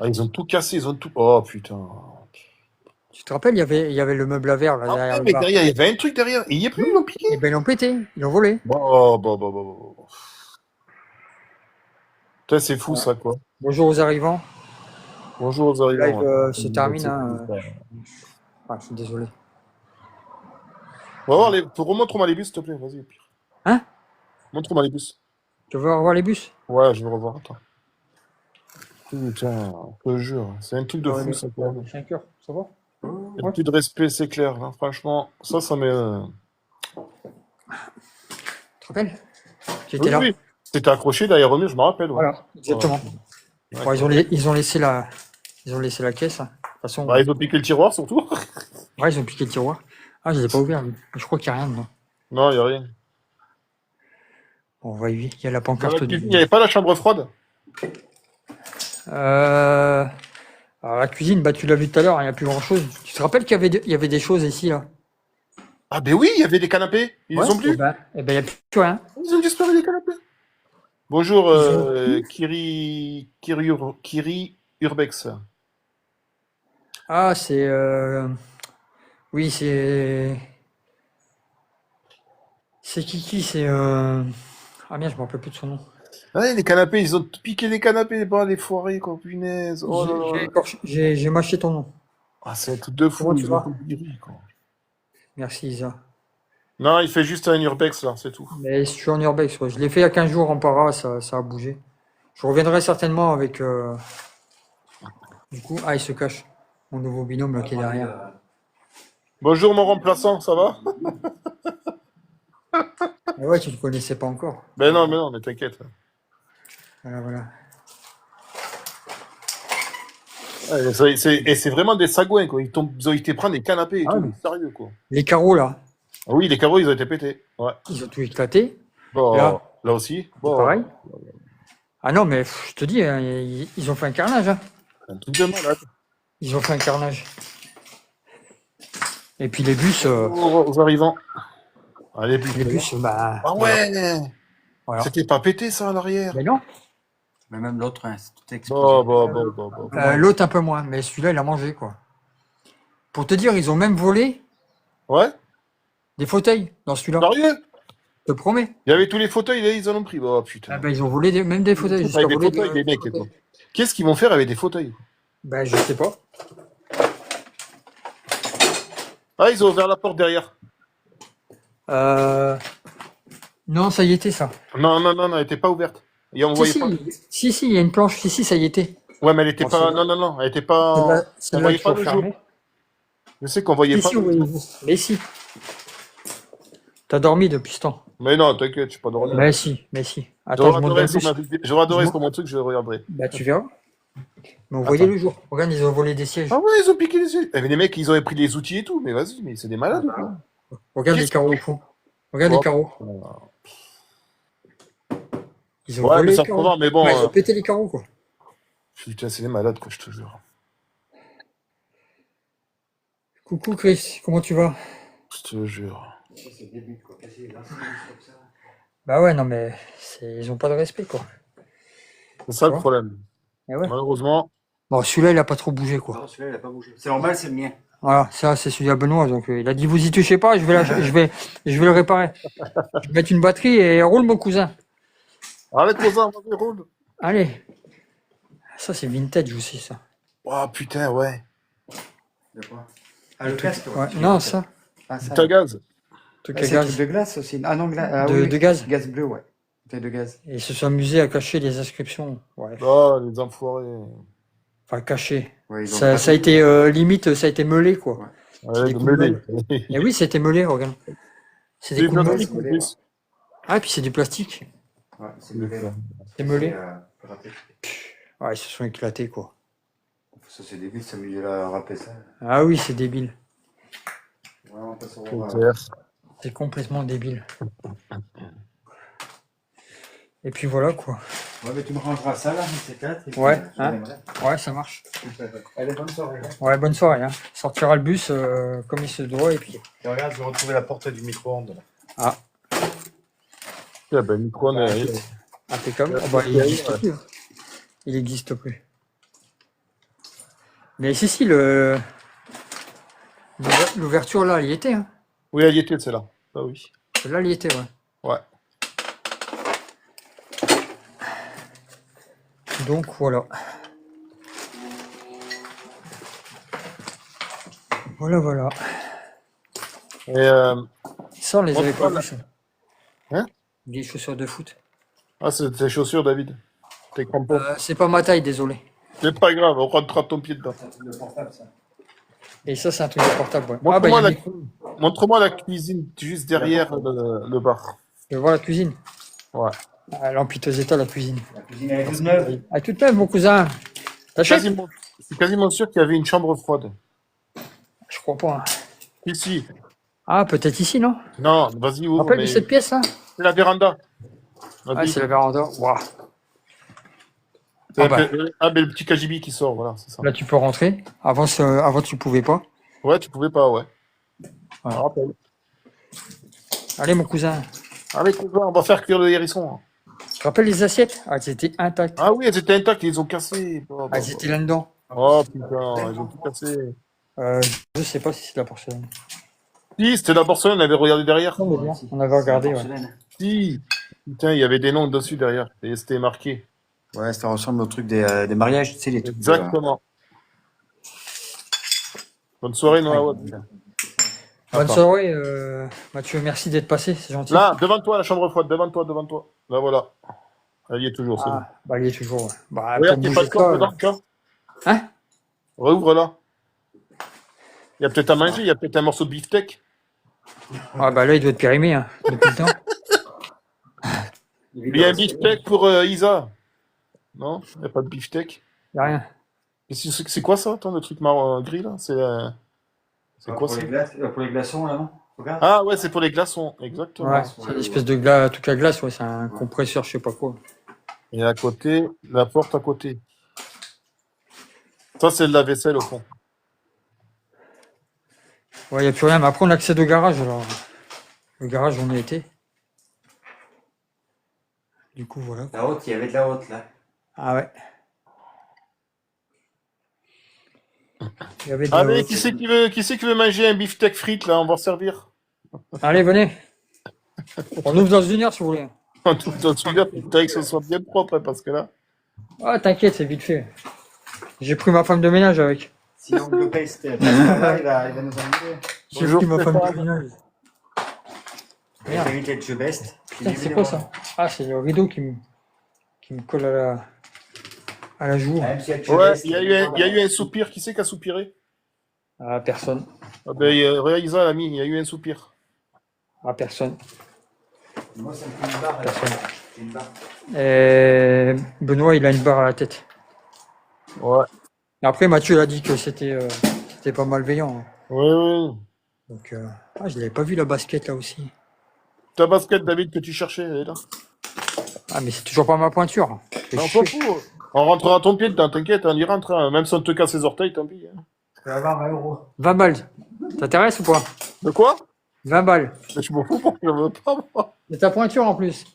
Ah, ils ont tout cassé, ils ont tout. Oh, putain. Tu te rappelles, il y avait le meuble à verre là Ah derrière ouais, le mais bar. derrière, il y avait un truc derrière. Il y est plus, ils l'ont piqué. Et ben ils l'ont pété, ils l'ont volé. Bon, bon, bon, bon, bon, bon. Putain, c'est fou Voilà. ça, quoi. Bonjour aux arrivants. Bonjour aux Le live arrivants. Ouais. se termine. C'est Hein. fou, ça. Ah, je suis désolé. On va voir les. Remontre-moi les bus, s'il te plaît, vas-y, au pire. Hein? Montre-moi les bus. Tu veux revoir les bus? Ouais, je vais revoir. Attends. Putain, je te jure. C'est un truc de fou, ça, quand même. 5 heures, ça va? Il n'y a Ouais. plus de respect, c'est clair. Hein. Franchement, ça met. Tu te rappelles? Tu étais là. Oui. C'était accroché derrière au mur, je me rappelle. Ouais. Voilà, exactement. Ouais. Bon, ils ont laissé la caisse. Hein. De toute façon, Bah, ils ont piqué le tiroir surtout. ouais, ils ont piqué le tiroir. Ah, je l'ai pas ouvert, lui. Je crois qu'il n'y a rien dedans. Non, il n'y a rien. Bon, on va y il y a la Dans pancarte la du. cuisine, il n'y avait pas la chambre froide. Alors, la cuisine, bah, tu l'as vu tout à l'heure, il n'y a plus grand chose. Tu te rappelles il y avait des choses ici, là? Ah ben oui, il y avait des canapés. Ils Ouais, les ont plus. il n'y a plus rien. Ils ont disparu les canapés. Bonjour, Ils ont- Kiri Urbex. Ah, c'est. Oui, c'est. C'est Kiki, c'est. Ah merde, je me rappelle plus de son nom. Ouais, les canapés, ils ont piqué les canapés, bah, les foirés, quoi, punaise. Oh là là. J'ai mâché ton nom. Ah, c'est un truc de fou, Comment tu ils ont vas? tout viré, quoi. Merci, Isa. Non, il fait juste un urbex, là, c'est tout. Mais je suis en urbex, ouais. Je l'ai fait il y a 15 jours en para, ça a bougé. Je reviendrai certainement avec. Du coup, il se cache. Mon nouveau binôme là qui est derrière. Bonjour, mon remplaçant, ça va? Ah ouais, tu le connaissais pas encore. Ben non, mais t'inquiète. Voilà. Ouais, et c'est vraiment des sagouins, quoi. Ils ont été prendre des canapés et Ah tout, oui. mais sérieux, quoi. Les carreaux là, Ah oui, les carreaux, ils ont été pétés. Ouais. ils ont tout éclaté. Bon, Là. là aussi. C'est Bon, pareil. Ah non, mais je te dis, hein, ils ont fait un carnage. Hein. un truc de malade. Ils ont fait un carnage. Et puis les bus, Aux arrivants. Allez, plus. bah. Ah ouais! Voilà. C'était pas pété, ça, à l'arrière? Mais non. Mais même l'autre, hein, c'est tout explosé. Bon. L'autre un peu moins, mais celui-là il a mangé quoi. Pour te dire, ils ont même volé Ouais? des fauteuils dans celui-là. Sérieux? Je te promets. Il y avait tous les fauteuils, là, ils en ont pris. Oh, putain. Ah bah, ils ont volé même des fauteuils. Avec jusqu'à des voler fauteuils, les mecs, quoi. Qu'est-ce qu'ils vont faire avec des fauteuils? Bah je sais pas. Ah, ils ont ouvert la porte derrière. Non, ça y était ça. Non, elle était pas ouverte. Et on voyait pas. Si, il y a une planche. Si, ça y était. Ouais, mais elle était Bon, pas. c'est- Non, elle était pas. On Celle-là voyait qu'il pas faut le jour. fermer. Je sais qu'on voyait Si, pas. si, oui. Mais si. T'as dormi depuis ce temps. Mais non, t'inquiète, je suis pas dormi. Mais si. Attends, je monte dans le bus. J'aurais adoré sur mon truc, je le regarderai. Bah tu verras. Mais on voyait le jour. Regarde, ils ont volé des sièges. Ah ouais, ils ont piqué les yeux. Eh, mais les mecs, ils auraient pris les outils et tout. Mais vas-y, mais c'est des malades ou quoi? Regarde les Qu'est-ce carreaux au fond. Regarde les carreaux. Ils ont Ouais, volé mais les ça carreaux. va, mais bon. Ouais, ils ont pété les carreaux quoi. Putain, c'est des malades, quoi, je te jure. Coucou Chris, comment tu vas? Je te jure. C'est débile, quoi. Casser les glaces, comme ça. Bah ouais, non mais ils ont pas de respect quoi. C'est ça Tu le vois? problème. Eh ouais. Malheureusement. Bon, celui-là il a pas trop bougé quoi. Non, celui-là, il a pas bougé. C'est normal, c'est le mien. Voilà, ça c'est celui à Benoît, donc il a dit vous y touchez pas, je vais le réparer. Je vais mettre une batterie et roule mon cousin. Allez, cousin, vas-y, roule. Allez. Ça c'est vintage aussi ça. Oh putain, ouais. De quoi? Ah, le casque, Ouais, non ça, Ah, ça. Putain, gaz. truc Ah, à c'est un gaz. truc de glace aussi. Ah non, De gaz. Gaz bleu, ouais. Bouteille de gaz. Et ils se sont amusés à cacher les inscriptions. Ouais. Oh, les enfoirés. Enfin cacher. Ouais, ils ont Ça a été limite, ça a été meulé quoi. Ouais. C'est Ouais, des de coups de mêler. Et oui, c'était meulé, regarde. C'est des C'est coups de plastique, meule. en plus. Ah, et puis c'est du plastique. Ouais, c'est le là. C'est meulé. Râpé. Ouais, ils se sont éclatés quoi. Ça, c'est débile, s'amuser à râper ça. Ah oui, c'est débile. Vraiment pas sur C'est complètement débile. Et puis voilà quoi. Ouais, mais tu me rangeras ça là, c'est 4. Ouais, hein. Ouais, ça marche. Allez, bonne soirée. Ouais, bonne soirée. Hein. Sortira le bus comme il se doit et puis. Et regarde, je vais retrouver la porte du micro-ondes. Ah, Ah, ben, micro, impeccable. Oh, bah, il n'existe plus. Hein. Il n'existe plus. Mais si, l'ouverture là, elle y était. Hein. Oui, elle y était, celle-là. Ah oui. Là, elle y était, ouais. Ouais. Donc voilà. Voilà. Et Ça, on les avait pas Montre-moi vus, ça. Hein? Des chaussures de foot. ah, c'est tes chaussures, David. Tes crampons. C'est pas ma taille, désolé. C'est pas grave, on rentrera ton pied dedans. Le portable, ça. Et ça, c'est un truc de portable, ouais. Montre-moi il y a Montre-moi la cuisine juste derrière le bar. Je vais voir la cuisine. Ouais. Elle est en piteux état, la cuisine. La cuisine, elle est toute neuve. Ah, toute neuve, mon cousin. T'achètes? Je suis quasiment sûr qu'il y avait une chambre froide. Je crois pas, hein. Ici. Ah, peut-être ici, non? Non, vas-y, ouvre, Rappelle de mais cette pièce, là? c'est la véranda. Ah, c'est la véranda. Waouh. C'est Ah bah. mais le petit KGB qui sort, voilà, c'est ça. Là, tu peux rentrer. Avant, tu pouvais pas. Ouais, tu pouvais pas, ouais. Ouais. Je rappelle. Allez, mon cousin. Allez, cousin, on va faire cuire le hérisson. Tu te rappelles les assiettes? Ah, elles étaient intactes. Ah oui, elles étaient intactes, ils les ont cassées. Ah, elles étaient là-dedans. Oh putain, ils ont tout cassé. Je sais pas si c'est de la porcelaine. Si, c'était la porcelaine, on avait regardé derrière. Non, mais bien. On avait regardé, ouais. Porcelaine. Si. Putain, il y avait des noms dessus derrière. Et c'était marqué. Ouais, ça ressemble au truc des mariages, tu sais, les trucs. Exactement. Bonne soirée, Noah. Bonne soirée, Mathieu. Merci d'être passé, c'est gentil. Là, devant toi, la chambre froide, devant toi. Là, voilà. Elle y est toujours, c'est bon. Ah, bah, il est toujours. Ouais. Bah, Regarde, pour il n'y a pas bouger de corps ça, dedans, tu vois. Hein? Rouvre-la. Il y a peut-être à manger, il y a peut-être un morceau de beefsteak. Ah, bah là, il doit être périmé, hein, depuis le temps. Il y a un beefsteak pour Isa. Non, il n'y a pas de beefsteak. Il n'y a rien. C'est quoi ça, attends, le truc marron gris là? C'est quoi pour ça? pour les glaçons, là, non? Regarde. Ah ouais, c'est pour les glaçons, exactement. Ouais, c'est une espèce de glace, toute la glace, ouais, c'est un compresseur, je sais pas quoi. Et à côté, la porte à côté. Ça, c'est de la vaisselle au fond. Ouais, il n'y a plus rien, mais après, on accède au garage, alors. Le garage, on y était. Du coup, voilà. La haute, il y avait de la haute, là. Ah ouais. Il y avait de Allez, la- qui c'est qui veut manger un beefsteak frites là? On va servir. Allez, venez. On ouvre dans une heure, si vous voulez. En tout cas, celui-là, putain, que ce soit bien propre, hein, parce que là. Ah, t'inquiète, c'est vite fait. J'ai pris ma femme de ménage avec. Sinon, le paste, Pascal, il va nous amener. J'ai Bonjour, pris ma femme Stéphane. de ménage. Il va éviter le jeu best. Putain, c'est quoi ça? Ah, c'est le rideau qui me colle à la joue. Même si elle Ouais, il y a eu un soupir. Qui c'est qui a soupiré? Ah, personne. Ah ben, regarde, Isa l'a mis, il y a eu un soupir. Ah, personne. Moi, ça me fait une barre. là. Personne. J'ai une barre. Et Benoît, il a une barre à la tête. Ouais. Après, Mathieu a dit que c'était pas malveillant, hein. Oui. Donc, ah, je l'avais pas vu la basket là aussi. Ta basket, David, que tu cherchais, elle est là. Ah, mais c'est toujours pas ma pointure. Fais On chier. s'en fout. On rentrera à ton pied dedans, t'inquiète, on y rentre. Hein. Même si on te casse les orteils, tant pis. Hein. Je vais avoir 20 euros. 20 balles. T'intéresse ou pas? De quoi? 20 balles. Mais je m'en fous, moi, je veux pas, moi. C'est ta pointure en plus.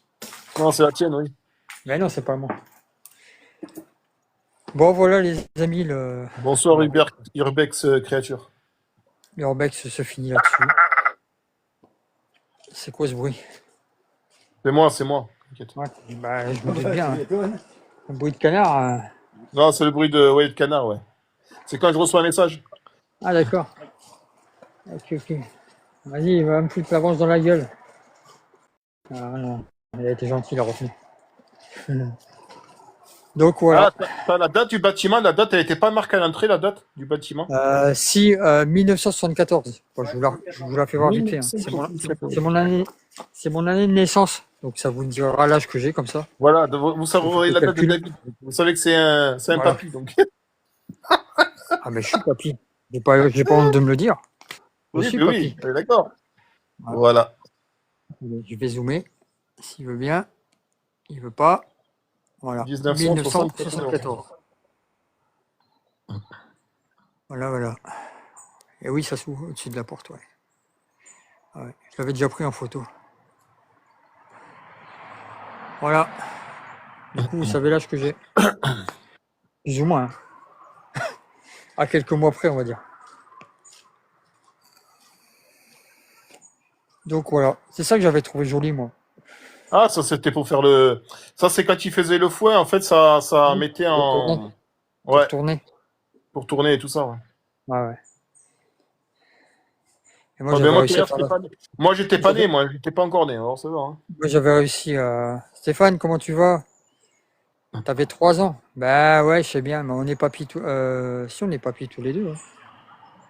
Non, c'est la tienne, oui. Mais non, c'est pas moi. Bon, voilà les amis, le Bonsoir, Urbex Créature. Urbex se finit là-dessus. C'est quoi ce bruit? C'est moi, t'inquiète. Ouais, bah, je me doute bien, hein. Un bruit de canard. Non, c'est le bruit de canard, ouais. C'est quand je reçois un message. Ah, d'accord. Ok. Vas-y, il va me foutre la branche dans la gueule. Ah non, il a été gentil, il a retenu. Donc voilà. Ah, t'as la date du bâtiment, la date, elle était pas marquée à l'entrée, la date du bâtiment. Si, 1974. Bon, je vous la fais voir vite fait, hein. C'est mon année de naissance. Donc ça vous dira l'âge que j'ai comme ça. Voilà, vous savez la date de David. Vous savez que c'est un Voilà. papy, donc. Ah mais je suis papy. J'ai pas honte de me le dire. Je Oui, suis mais papy. oui, d'accord. Voilà. Je vais zoomer. S'il veut bien. Il veut pas. Voilà. 1974. Voilà. Et oui, ça s'ouvre au-dessus de la porte, ouais. Ouais. Je l'avais déjà pris en photo. Voilà. Du coup, vous savez l'âge que j'ai. Plus ou moins, hein. À quelques mois près, on va dire. Donc voilà. C'est ça que j'avais trouvé joli, moi. Ah, ça c'était pour faire le. Ça c'est quand il faisait le fouet, en fait, ça Oui, mettait en. tourner. Ouais, Tourner. pour tourner et tout ça. Ouais. Ouais. Et moi, Ah, j'avais ben, moi, réussi à d'ailleurs, faire j'étais pas né. Moi, j'étais pas né, moi, j'étais pas encore né, alors ça va. Hein. Moi, j'avais réussi à... Stéphane, comment tu vas? T'avais 3 ans. Bah ouais, je sais bien, mais on est papis tous... Si, on est papis tous les deux, hein.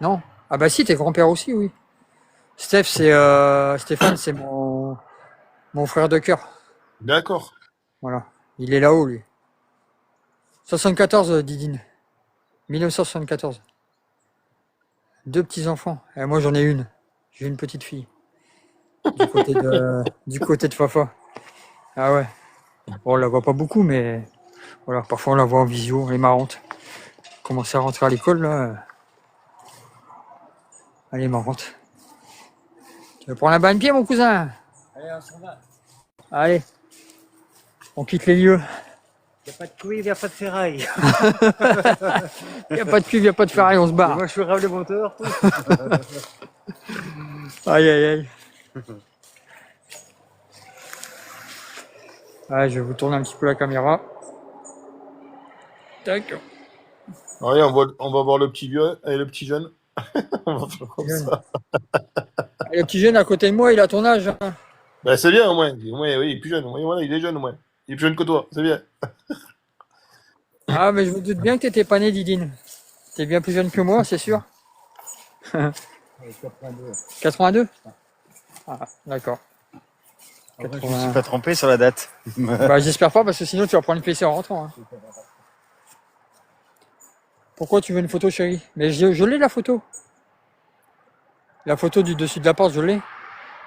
Non? Ah bah si, t'es grand-père aussi, oui. Stéphane, c'est mon frère de cœur. D'accord. Voilà. Il est là-haut, lui. 74, Didine. 1974. 2 petits-enfants. Et moi, j'en ai une. J'ai une petite fille. Du côté de Fafa. Ah ouais. Bon, on la voit pas beaucoup, mais voilà, parfois on la voit en visio. Elle est marrante. Commence à rentrer à l'école, là. Elle est marrante. Tu veux prendre un bain de pied, mon cousin? Allez, on s'en va. Allez. On quitte les lieux. Il n'y a pas de cuivre, il n'y a pas de ferraille. Il n'y a pas de cuivre, il n'y a pas de ferraille, on se Et barre. moi, je suis rêve le moteur. Tout. Aïe, aïe, aïe. Ouais, je vais vous tourner un petit peu la caméra. Tac. Allez, on va voir le petit vieux et le petit jeune. On va faire comme ça. Et le petit jeune à côté de moi, il a ton âge. Hein. Ben, c'est bien, au moins. Au moins, oui, il est plus jeune. Oui, voilà, il est jeune, au moins. Il est plus jeune que toi, c'est bien. Ah, mais je me doute bien que t'étais pas né, Didine. T'es bien plus jeune que moi, c'est sûr. 82. Ah, d'accord. Je ne me suis pas trompé sur la date. Bah, j'espère pas, parce que sinon tu vas prendre une PC en rentrant. Hein. Pourquoi tu veux une photo, chérie? Mais je l'ai, la photo. La photo du dessus de la porte, je l'ai.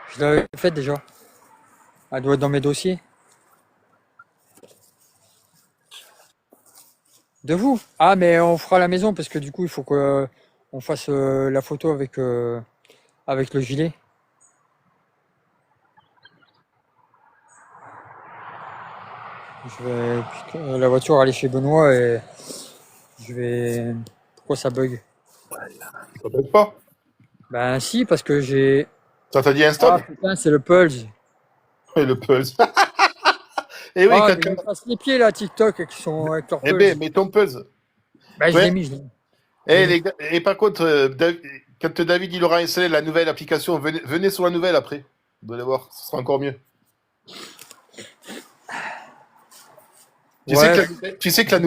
Je l'avais faite déjà. Elle doit être dans mes dossiers. De vous? Ah, mais on fera à la maison, parce que du coup, il faut que on fasse la photo avec le gilet. Putain, la voiture, elle est chez Benoît et je vais... Pourquoi ça bug? Ça peut pas. Ben si, parce que j'ai... Ça t'a dit Ah install? putain, c'est le Pulse. Et le Pulse. Et oui, Ah, mais quelqu'un. ils me cassent les pieds là, TikTok, qui sont avec leur Eh Pulse. ben, mets ton Pulse. Ben je Ouais. l'ai mis, je l'ai mis. Et les gars, et par contre, quand David il aura installé la nouvelle application, venez sur la nouvelle après. Vous allez voir, ce sera encore mieux. Ouais, Tu sais que la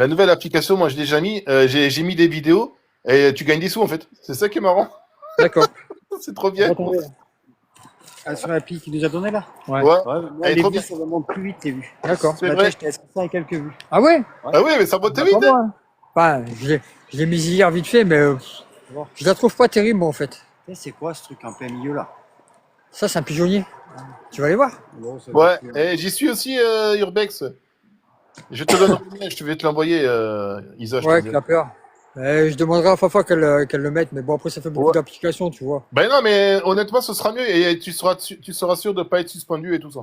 nouvelle application, moi je l'ai déjà mis, j'ai mis des vidéos et tu gagnes des sous en fait. C'est ça qui est marrant. d'accord. C'est trop bien. Attendez. Ah, sur l'appli qu'il nous a donné là. Ouais. Ouais. Ouais, moi, Elle est les trop vues, bien. ça monte plus vite, les vues. D'accord. C'est Là, vrai. j'étais à 500 et quelques vues. Ah ouais? Ah oui, mais ça monte Bah, vite. pas Hein. moi. Hein. Enfin, je l'ai mis hier vite fait, mais je la trouve pas terrible, moi, en fait. C'est quoi ce truc en plein milieu là? Ça, c'est un pigeonnier. Tu vas aller voir? Bon, ça Ouais, doit être- et j'y suis aussi, Urbex. Je te donne le lien, je vais te l'envoyer, Isa. Je Ouais, te le- Clapper. Je demanderai à Fafa qu'elle le mette, mais bon, après, ça fait beaucoup Ouais. d'applications, tu vois. Ben non, mais honnêtement, ce sera mieux et tu seras sûr de pas être suspendu et tout ça.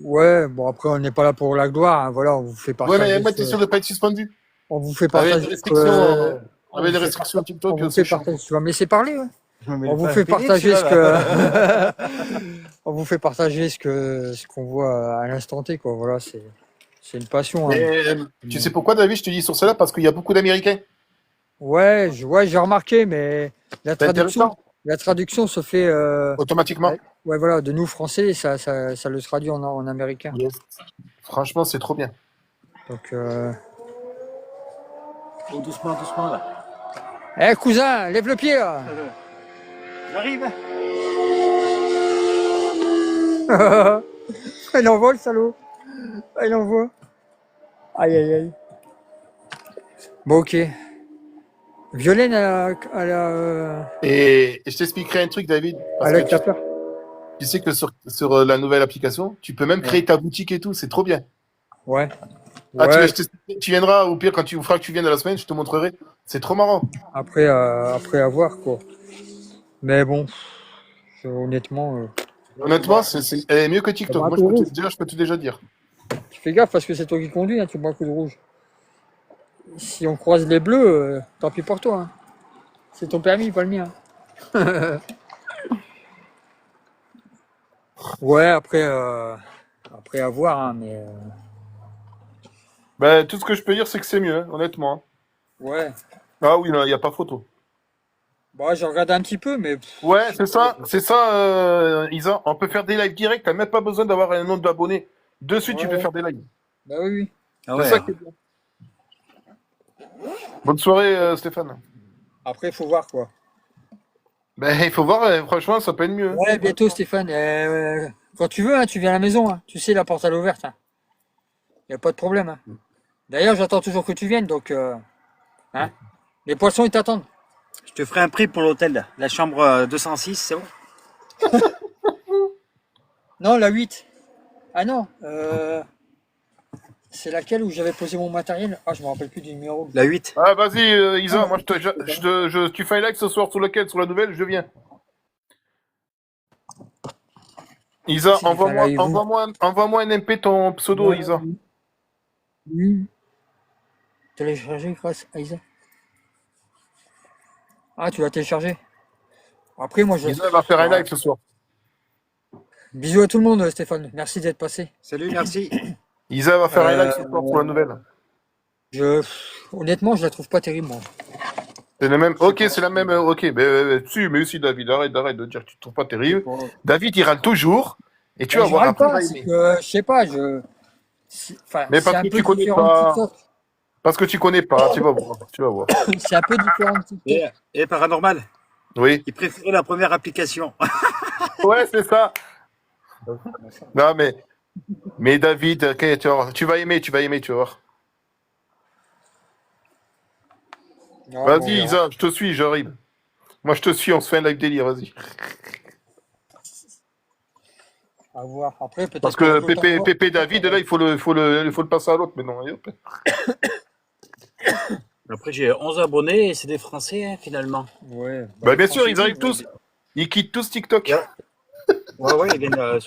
Ouais, bon, après, on n'est pas là pour la gloire, hein, voilà, on vous fait Ouais, partager. mais moi, t'es sûr de pas être suspendu? On vous fait Avec partager. les restrictions, avec les restrictions On TikTok, vous c'est fait chiant. partager. Tu vas me laisser parler, ouais. Mais On vous pas fait fini, partager ce celui-là, là. que. On vous fait partager ce qu'on voit à l'instant T, quoi. Voilà, c'est une passion. Hein. Mais, tu sais pourquoi, David, je te dis sur cela? Parce qu'il y a beaucoup d'Américains. Ouais, j'ai remarqué, mais C'est intéressant, la traduction se fait. automatiquement. Ouais, voilà, de nous français, ça le traduit en américain. Yes. Franchement, c'est trop bien. Donc, Oh, doucement, doucement là. eh cousin, lève le pied là. J'arrive. Il envoie le salaud. Ah, il envoie. Aïe aïe aïe. Bon, ok. Violaine, Et je t'expliquerai un truc, David. Parce elle a que Clapper. tu sais que sur la nouvelle application, tu peux même créer ta boutique et tout. C'est trop bien. Ouais. Ah, Ouais, tu viendras, au pire, quand tu feras que tu viennes à la semaine, je te montrerai. C'est trop marrant. après à voir quoi. Mais bon, honnêtement, Honnêtement, elle est mieux que TikTok. Bah, Moi, je peux te déjà dire. tu fais gaffe parce que c'est toi qui conduis, hein, tu bois un coup de rouge. Si on croise les bleus, tant pis pour toi. Hein. C'est ton permis, pas le mien. Ouais, après à voir, hein, mais Ben, tout ce que je peux dire, c'est que c'est mieux, hein, honnêtement. Hein. ouais. Ah oui, il n'y a pas photo. Bah, j'ai regardé un petit peu, mais Ouais, c'est ça, Isa. On peut faire des lives directs. T'as même pas besoin d'avoir un nombre d'abonnés. De suite, tu peux Ouais. faire des lives. bah oui, oui. Ah C'est ça qui est bien. Bonne soirée, Stéphane. Après, il faut voir quoi. Ben, il faut voir, franchement, ça peut être mieux. Hein. Ouais, bientôt Stéphane. Quand tu veux, hein, tu viens à la maison. Hein. Tu sais, la porte elle est ouverte. Hein. Y a pas de problème. Hein. D'ailleurs, j'attends toujours que tu viennes, donc hein. Les poissons ils t'attendent. Je te ferai un prix pour l'hôtel. La chambre 206, c'est bon? Non, la 8. Ah non, c'est laquelle où j'avais posé mon matériel? Ah, je me rappelle plus du numéro. La 8. Ah, vas-y, Isa, moi, tu fais un like ce soir sur lequel? Sur la nouvelle, je viens. Isa, Si, voilà, et vous envoie-moi un MP ton pseudo, Isa. Oui. Télécharger grâce à Isa. Ah, tu l'as téléchargé. Après, moi, je... Isa va faire un like ce soir. Bisous à tout le monde, Stéphane. Merci d'être passé. Salut, merci. Isa va faire un like ce soir sur la nouvelle. Honnêtement, je la trouve pas terrible, moi. C'est la même. Ok, c'est la même. Ok, mais aussi, David, arrête de dire que tu ne trouves pas terrible. David, il râle toujours. Et tu vas Je voir râle après, il pas, va c'est aimer. que, je sais pas, enfin, Mais c'est parce un que peu tu connais différent de pas. TikTok. Parce que tu connais pas, tu vas voir. Tu vas voir. C'est un peu différent de TikTok. Et paranormal, Oui. il préférait la première application. Ouais, c'est ça. Non, mais David, ok, tu vas aimer, tu vas voir. Non, Vas-y, bon, on verra. Isa, je te suis, j'arrive. Moi, je te suis, on se fait un live délire, vas-y. À voir. Après, peut-être Parce que l'autre temps, Pépé David, là, il faut le passer à l'autre maintenant. Et hop. Après, j'ai 11 abonnés et c'est des Français, hein, finalement. Ouais. Bah, les bien sûr, Français, ils arrivent tous. Ils quittent tous TikTok. Ouais, ils viennent.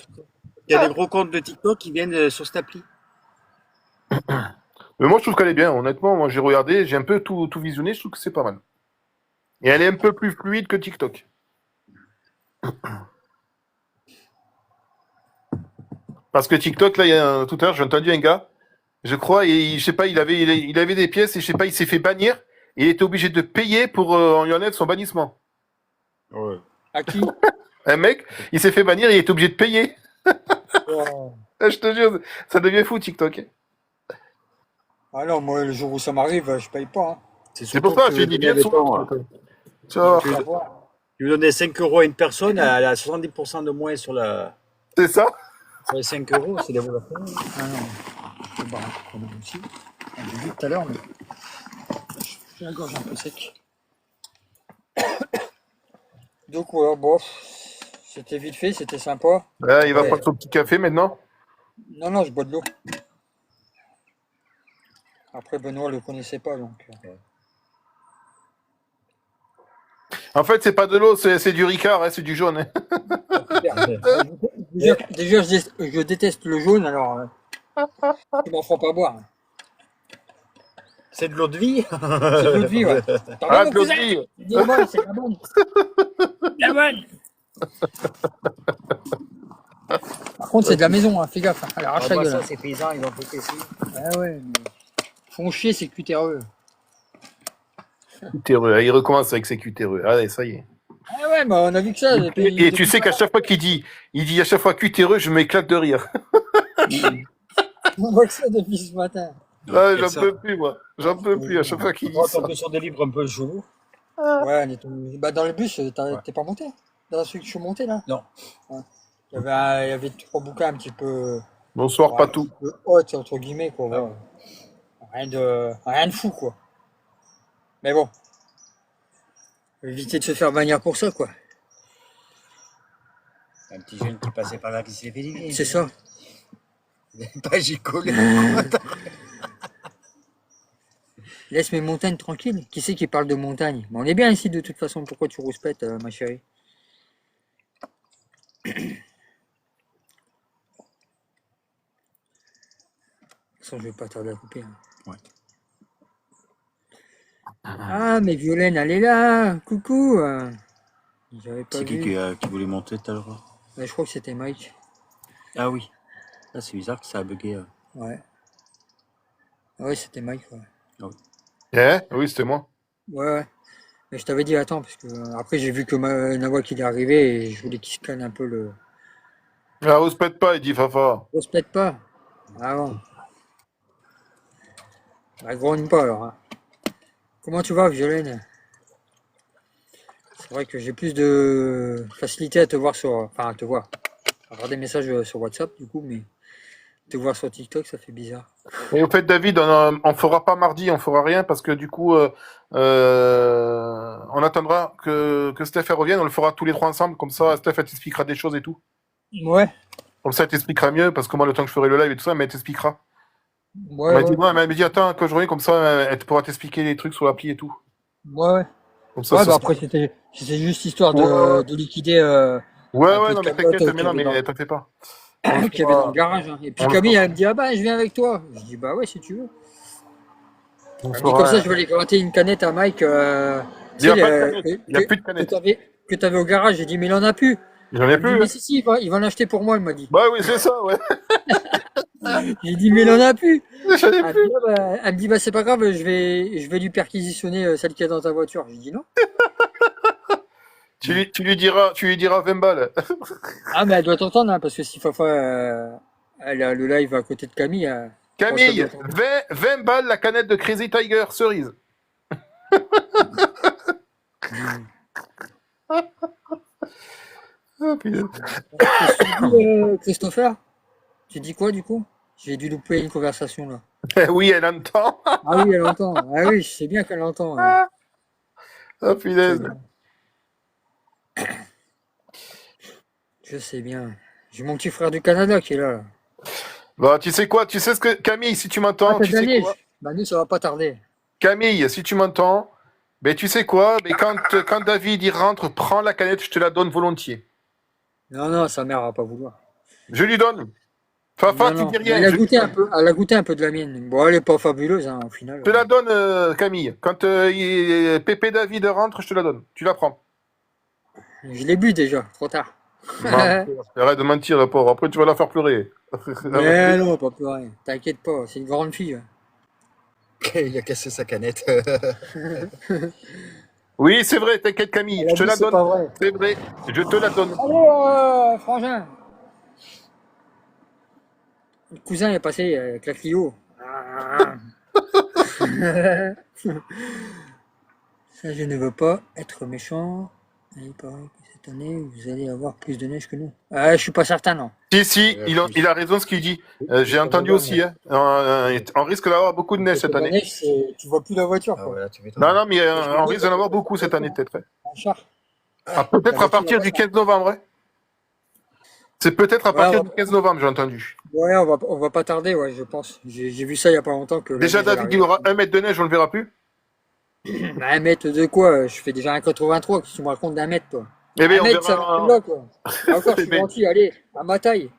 Il y a des gros comptes de TikTok qui viennent sur cette appli. Mais moi, je trouve qu'elle est bien. Honnêtement, moi, j'ai regardé, j'ai un peu tout visionné, je trouve que c'est pas mal. Et elle est un peu plus fluide que TikTok. Parce que TikTok, là, tout à l'heure, j'ai entendu un gars, je crois, et je sais pas, il avait des pièces et je sais pas, il s'est fait bannir. Et il était obligé de payer pour on lui enlève son bannissement. Ouais. À qui? Un mec, il s'est fait bannir et il est obligé de payer. Oh. Je te jure, ça devient fou TikTok. Ah non, moi, le jour où ça m'arrive, je paye pas. Hein. C'est pour ça que j'ai dit bien souvent. Tu vas voir. À voir. Tu veux donner 5 euros à une personne, elle a 70% de moins sur C'est ça? les 5 euros, c'est des vols à faire. Ah non, je bois quand même aussi. J'ai vu tout à l'heure, mais j'ai la gorge un peu sec. Donc voilà, bon, c'était vite fait, c'était sympa. Ouais, il va Ouais. prendre son petit café maintenant. Non, je bois de l'eau. Après, Benoît le connaissait pas, donc. En fait, c'est pas de l'eau, c'est du Ricard, hein, c'est du jaune. Hein. Déjà, je déteste le jaune, alors ils m'en font pas boire. C'est de l'eau de vie. C'est de l'eau de vie, ouais. T'en Ah, veux, de mon l'eau de cousin? vie. Dis-moi, c'est la bonne. La bonne. Par contre, c'est de la maison, hein, fais gaffe. Elle arrache la gueule. Ça, Hein. ces paysans, ils ont fait ici. Ah ouais, mais... Font chier, c'est cutéreux. Cutéreux, il recommence avec ses cutéreux. Allez, ça y est. Ah ouais, mais on a vu que ça. Et tu sais qu'à chaque fois il dit à chaque fois cutéreux, je m'éclate de rire. On voit que ça depuis ce matin. Ah, j'en peux plus, moi. J'en peux plus à chaque fois qu'il dit On ça. tombe sur des livres un peu chelous. Ouais, on est tombé. Bah, dans le bus, t'es pas monté? Dans celui que je suis monté, là? Non. Ouais. Il y avait 3 bouquins un petit peu... Bonsoir, ouais, Patou. un petit peu hautes, entre guillemets, quoi. Ouais. Rien de fou, quoi. Mais bon. Éviter de se faire bannir pour ça, quoi. Un petit jeune qui passait par là qui s'est fait dévier. C'est ça. Pas gicolé. Laisse mes montagnes tranquilles. Qui c'est qui parle de montagne? Mais on est bien ici, de toute façon. Pourquoi tu rouspètes, ma chérie? De toute façon, je vais pas tarder à couper. Hein. Ouais. Ah, mais Violaine, elle est là. Coucou. J'avais pas C'est vu. qui voulait monter tout à l'heure? Je crois que c'était Mike. Ah oui. Là, c'est bizarre que ça a bugué. Ouais. Ah ouais, c'était Mike. Ouais. Oui, c'était moi. Ouais. Mais je t'avais dit, attends, parce que après, j'ai vu que Nawak il est arrivé et je voulais qu'il se calme un peu le. Ah, on se pète pas, il dit Fafa. On se pète pas. Ah bon. Bah, grogne pas alors. Hein. Comment tu vas, Violaine? C'est vrai que j'ai plus de facilité à te voir à avoir des messages sur WhatsApp, du coup, mais te voir sur TikTok, ça fait bizarre. Et au fait, David, on fera pas mardi, on fera rien parce que du coup, on attendra que Steph elle revienne, on le fera tous les trois ensemble, comme ça, Steph elle t'expliquera des choses et tout. Ouais, Comme ça, elle t'expliquera mieux parce que moi, le temps que je ferai le live et tout ça, mais elle t'expliquera. ouais, Elle m'a dit, ouais. moi, elle m'a dit, attends, quand je reviens, comme ça, elle pourra t'expliquer les trucs sur l'appli et tout. Ouais, ouais. Comme ça, Ouais, ça bah sera- après, c'était juste histoire Ouais, de liquider ouais, un ouais, peu de non, mais cagnotte t'inquiète, mais qu'il y non, avait mais t'inquiète pas. qu'il y avait dans le garage, hein. Et puis on le Camille, fera. elle me dit, ah bah, je viens avec toi. Je dis, bah ouais, si tu veux. On Elle me dit, comme ça, fera. je vais aller gratter une canette à Mike, Il n'y tu sais, a pas de canette, il n'y a plus de que canette. t'avais au garage. J'ai dit, mais il en a plus. J'en ai Elle me dit, plus, mais hein. si, il va en acheter pour moi, elle m'a dit. Bah oui, c'est ça, ouais. J'ai dit, mais il en a plus. J'en ai Elle me plus. dit, ah bah, elle me dit, bah, c'est pas grave, je vais lui perquisitionner celle qui est dans ta voiture. J'ai dit non. Tu lui diras 20 balles. Ah, mais elle doit t'entendre, hein, parce que si Fafa, elle a le live à côté de Camille, je pense qu'elle doit Camille, t'entendre. 20 balles la canette de Crazy Tiger cerise. Ah, putain. Qu'est-ce que tu dis, Christopher? Tu dis quoi, du coup? J'ai dû louper une conversation, là. Oui, elle entend. Ah oui, elle entend. Ah oui, je sais bien qu'elle entend. Ah, Je sais punaise. bien. Je sais bien. J'ai mon petit frère du Canada qui est là. Bah, tu sais quoi? Tu sais ce que. Camille, si tu Ah, m'entends, t'as tu de la sais neige? quoi? Bah, nous, ça va pas tarder. Camille, si tu m'entends, ben tu sais quoi? Ben, quand David il rentre, prends la canette, je te la donne volontiers. Non, non, sa mère va pas vouloir. Je lui donne. Fafa, Non, tu non. dis Elle rien, a je lui goûté un donne. peu. Elle a goûté un peu de la mienne. Bon, elle est pas fabuleuse, hein, au final. Je te la donne, Camille. Quand Pépé David rentre, je te la donne. Tu la prends. Je l'ai bu déjà, trop tard. Non, arrête de mentir, le pauvre. Après, tu vas la faire pleurer. Mais non, pas pleurer. T'inquiète pas, c'est une grande fille. Il a cassé sa canette. Oui, c'est vrai, t'inquiète, Camille. Elle Je a te dit, la c'est donne. pas vrai. C'est vrai. Je te la donne. Allô, frangin. Le cousin est passé avec la Clio. Ça, je ne veux pas être méchant. Il paraît que cette année, vous allez avoir plus de neige que nous. Je suis pas certain, non. Si, il a raison ce qu'il dit. J'ai entendu aussi. Hein. On risque d'avoir beaucoup de neige cette La année. neige, tu vois plus la voiture, Ah quoi. ouais, là, tu m'étonnes. Non, non, mais on risque d'en avoir beaucoup cette année, peut-être. Hein. En char. Ah, peut-être à partir du 15 novembre. Hein. C'est peut-être à Ouais, partir on du va- 15 novembre, j'ai entendu. Ouais, on va pas tarder, ouais, je pense. J'ai vu ça il y a pas longtemps que la Déjà, neige, elle David, il arrive. aura 1 mètre de neige, on le verra plus. Bah, un mètre de quoi? Je fais déjà 1,83. Qu'est-ce que tu me racontes d'un mètre, toi? Eh bien, Un on mètre, ça va verra. là, quoi. Ah, encore, je Eh suis ben, gentil, allez, à ma taille.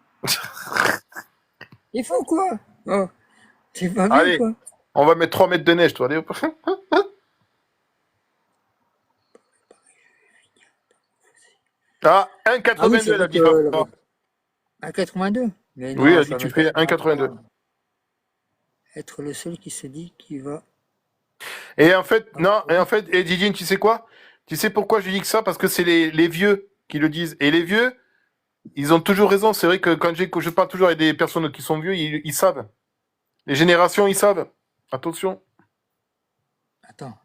Il faut quoi? Oh, t'es pas bien, allez, quoi. on va mettre 3 mètres de neige, toi. Allez, hop. Ah, Ah oui, 1,82, c'est elle a vrai dit. que Papa. 1,82. Mais Oui, non, elle a je dit vais tu mettre fais 1,82. être le seul qui se dit qu'il va. Et en fait, non, et en fait, et Didier, tu sais quoi? Tu sais pourquoi je dis que ça? Parce que c'est les vieux qui le disent. Et les vieux, ils ont toujours raison. C'est vrai que quand je parle toujours avec des personnes qui sont vieux, ils savent. Les générations, ils savent. Attention. Attends.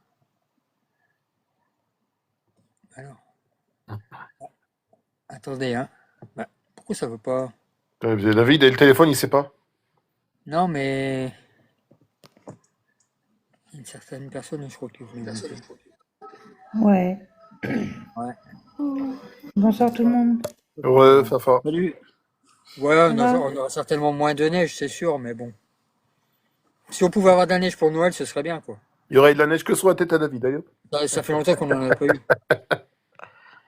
Alors. Attendez, hein. Bah, pourquoi ça veut pas? David, et le téléphone, il sait pas. Non, mais. Une certaine personne, je crois qu'il voulait monter. Ouais. Ouais. Bonsoir tout le monde. Ouais, Fafa. Salut. Ouais, on aura certainement moins de neige, c'est sûr, mais bon. Si on pouvait avoir de la neige pour Noël, ce serait bien, quoi. Il y aurait de la neige que sur la tête à David, d'ailleurs. Ça fait longtemps qu'on n'en a pas eu.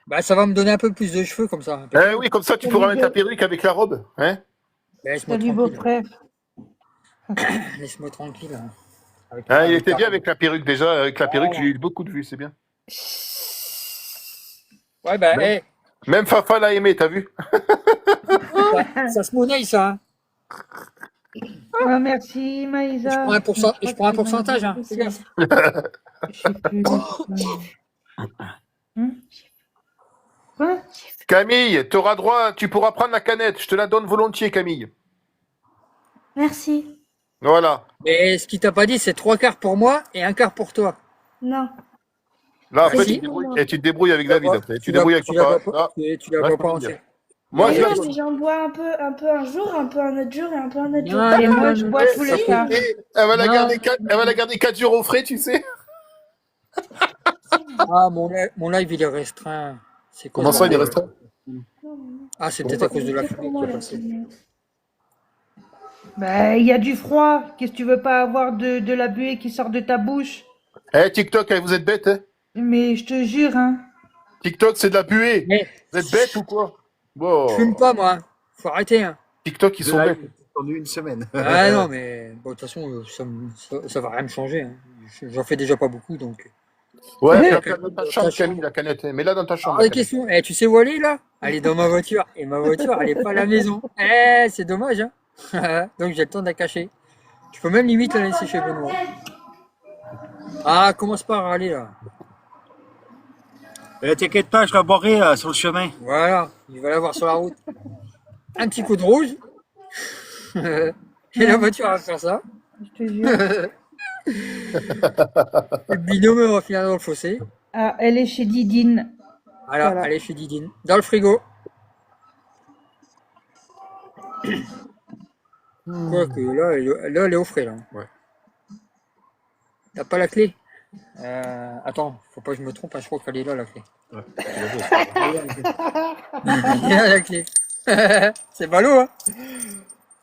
Bah, ça va me donner un peu plus de cheveux, comme ça. Eh oui, comme ça, tu pourras mettre ta perruque avec la robe. Hein? Laisse-moi Salut tranquille. beau-frère. Laisse-moi tranquille. Hein. Hein, il était bien avec la perruque, déjà. Avec la perruque, j'ai eu beaucoup de vues, c'est bien. Ouais, bah, Ben. hey, Même Fafa l'a aimé, t'as vu? ça se monnaie, ça. Hein. Ah, merci Maïsa. Je prends un pourcentage, hein. Fais gaffe. Je sais plus. Quoi? Camille, t'auras droit, tu pourras prendre la canette. Je te la donne volontiers, Camille. Merci. Voilà. Mais ce qu'il t'a pas dit, c'est 3 quarts pour moi et 1 quart pour toi. Non. Là, après, Si. tu te débrouilles avec David. Après. Tu te débrouilles avec tu la papa. vois pas, Là, tu la là, vois je peux pas te entière. dire. Moi, Mais je non, la mais j'en bois un peu un jour, un peu un autre jour et un peu un autre jour. Non, Et non, moi, non, je non, bois non, tous ça les faut- cas. Elle va la Non. garder 4, elle va la garder 4 jours au frais, tu sais. Ah, mon live, il est restreint. C'est quoi Comment ce ça, il est bordel? resté? Ah, c'est peut-être à cause de la C'est pour fumée qui moi, est là, passée. Bah, il y a du froid. Qu'est-ce que tu veux pas avoir de la buée qui sort de ta bouche? Eh, TikTok, eh, vous êtes bête, hein? Mais je te jure, hein. TikTok, c'est de la buée. Mais Vous êtes bête ou quoi? je fume Bon. pas, moi. Faut arrêter, hein. TikTok, ils Le sont live bêtes. est tendu une semaine. Ah non, mais bon, de toute façon, ça va rien me changer, hein. J'en fais déjà pas beaucoup, donc. Ouais, Ouais, dans ta chambre, Camille, la canette. Hein. Mets-la dans ta chambre, Alors, la la canette. question, tu sais où elle est, là? Elle est dans ma voiture. Et ma voiture, elle est pas à la maison. C'est dommage, hein. Donc, j'ai le temps de la cacher. Je peux même limite la laisser chez Benoît. Ah, commence pas à râler, là. T'inquiète pas, je la boirai sur le chemin. Voilà, il va l'avoir sur la route. Un petit coup de rouge. Et la voiture va faire ça. Je te jure. Le binôme va finir dans le fossé. Ah, elle est chez Didine. Voilà, Voilà. allez chez Didine. Dans le frigo. Quoique, là, elle est au frais, là. Ouais. T'as pas la clé? Attends, faut pas que je me trompe, hein, je crois qu'elle est là, la clé. Ouais. Elle est là, la clé. C'est ballot, hein?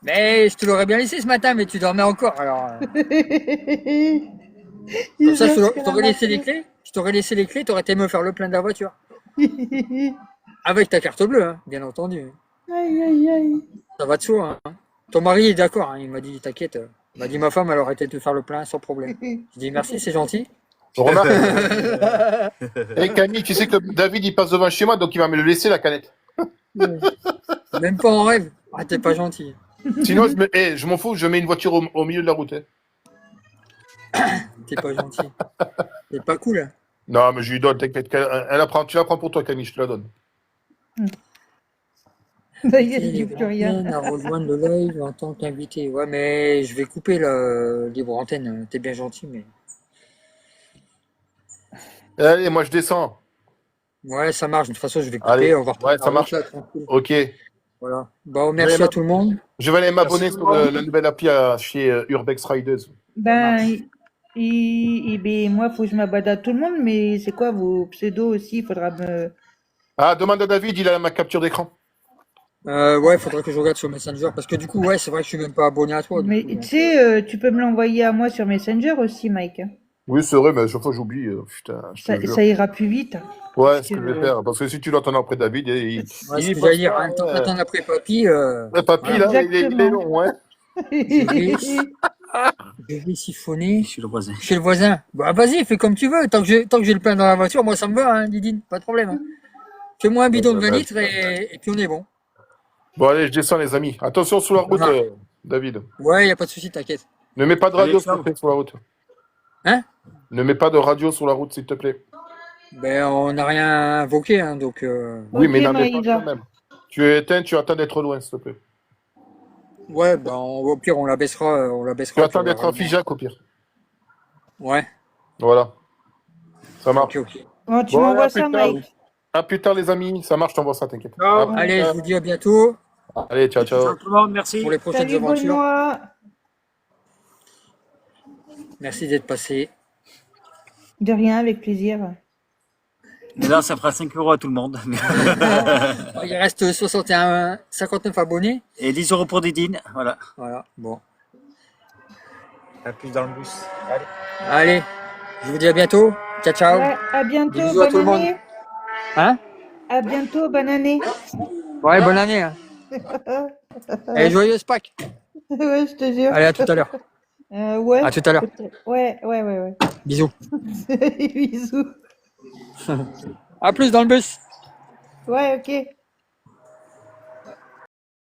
Mais je te l'aurais bien laissé ce matin, mais tu dormais encore, alors. Comme ça, je t'aurais laissé les clés. Je t'aurais laissé les clés, t'aurais été me faire le plein de la voiture. Avec ta carte bleue, hein, bien entendu. Aïe, aïe, aïe. Ça va de soi, hein. Ton mari est d'accord, hein, il m'a dit, t'inquiète. Il m'a dit, ma femme, elle aurait été te faire le plein sans problème. Je dis, merci, c'est gentil. Remarque. Eh, Camille, tu sais que David, il passe devant chez moi, donc il va me le laisser, la canette. Même pas en rêve. Ah, t'es pas gentil. Sinon, je m'en fous, je mets une voiture au milieu de la route. Hein. T'es pas gentil. C'est pas cool, hein. Non, mais je lui donne, t'inquiète. Tu la prends pour toi, Camille, je te la donne. D'ailleurs, il dit plus rien. À rejoindre le live en tant qu'invité. Ouais, mais je vais couper la libre antenne. T'es bien gentil, mais. Allez, moi, je descends. Ouais, ça marche. De toute façon, je vais couper. Allez, On va reprendre ouais, la ça route, marche. là, tranquille. Ok. Voilà. Bon, merci à tout le monde. Je vais aller m'abonner Merci, sur la nouvelle appli chez Urbex Riders. Ben, ben, moi, faut que je m'abonne à tout le monde, mais c'est quoi vos pseudos aussi? Il faudra me. Ah, demande à David, il a ma capture d'écran. Ouais, faudrait que je regarde sur Messenger. Parce que du coup, ouais, c'est vrai que je suis même pas abonné à toi. du Mais coup, tu donc, sais, tu peux me l'envoyer à moi sur Messenger aussi, Mike. Oui, c'est vrai, mais à chaque fois j'oublie. Putain, je te jure. Ça ira plus vite. Ouais, ce que je vais faire. Parce que si tu l'attends après David, ouais, il ce est que pas j'allais dire. ça, Un temps après papy, Le papy, voilà. là, il est Exactement. long, hein. Je vais siphonner Je suis le voisin. chez le voisin. Bah, vas-y, fais comme tu veux. Tant que j'ai le plein dans la voiture, moi, ça me va, hein, Didine. Pas de problème, hein. Fais-moi un bidon de 20 litres et puis on est bon. Bon, allez, je descends, les amis. Attention sur la route, Voilà. David. Ouais, y a pas de souci, t'inquiète. Ne mets pas de radio, Allez, s'il te ciao. plaît, sur la route. Hein? Ne mets pas de radio sur la route, s'il te plaît. Ben, on n'a rien invoqué, hein, donc. Oui, Ok, mais n'en mets pas Maïga. quand même. Tu es éteint, tu attends d'être loin, s'il te plaît. Ouais, ben, au pire, on la baissera. Tu attends puis d'être en figeac, au pire. Ouais, Voilà. Ça marche. ok. Bon, tu Bon, m'envoies à plus ça, tard. Mike. À plus tard, les amis. Ça marche, je t'envoie ça, t'inquiète. Ciao. À plus Allez, tard. je vous dis à bientôt Allez, ciao, ciao. Ciao tout le monde, merci. pour les prochaines Salut, aventures. Benoît. Merci d'être passé. De rien, avec plaisir. Mais là, ça fera 5 € à tout le monde. Il reste 59 abonnés. Et 10 € pour Didine. Voilà. Voilà, bon. À plus dans le bus. Allez, je vous dis à bientôt. Ciao, ciao. Ouais, à bientôt, Des bisous à tout le bonne monde. année. Hein? À bientôt, bonne année. Ouais, bonne année. Hein. Et joyeuse Pâques. Ouais, je te jure. Allez, à tout à l'heure. Ouais. À tout à l'heure. Ouais. Bisous. Bisous. À plus dans le bus. Ouais, ok.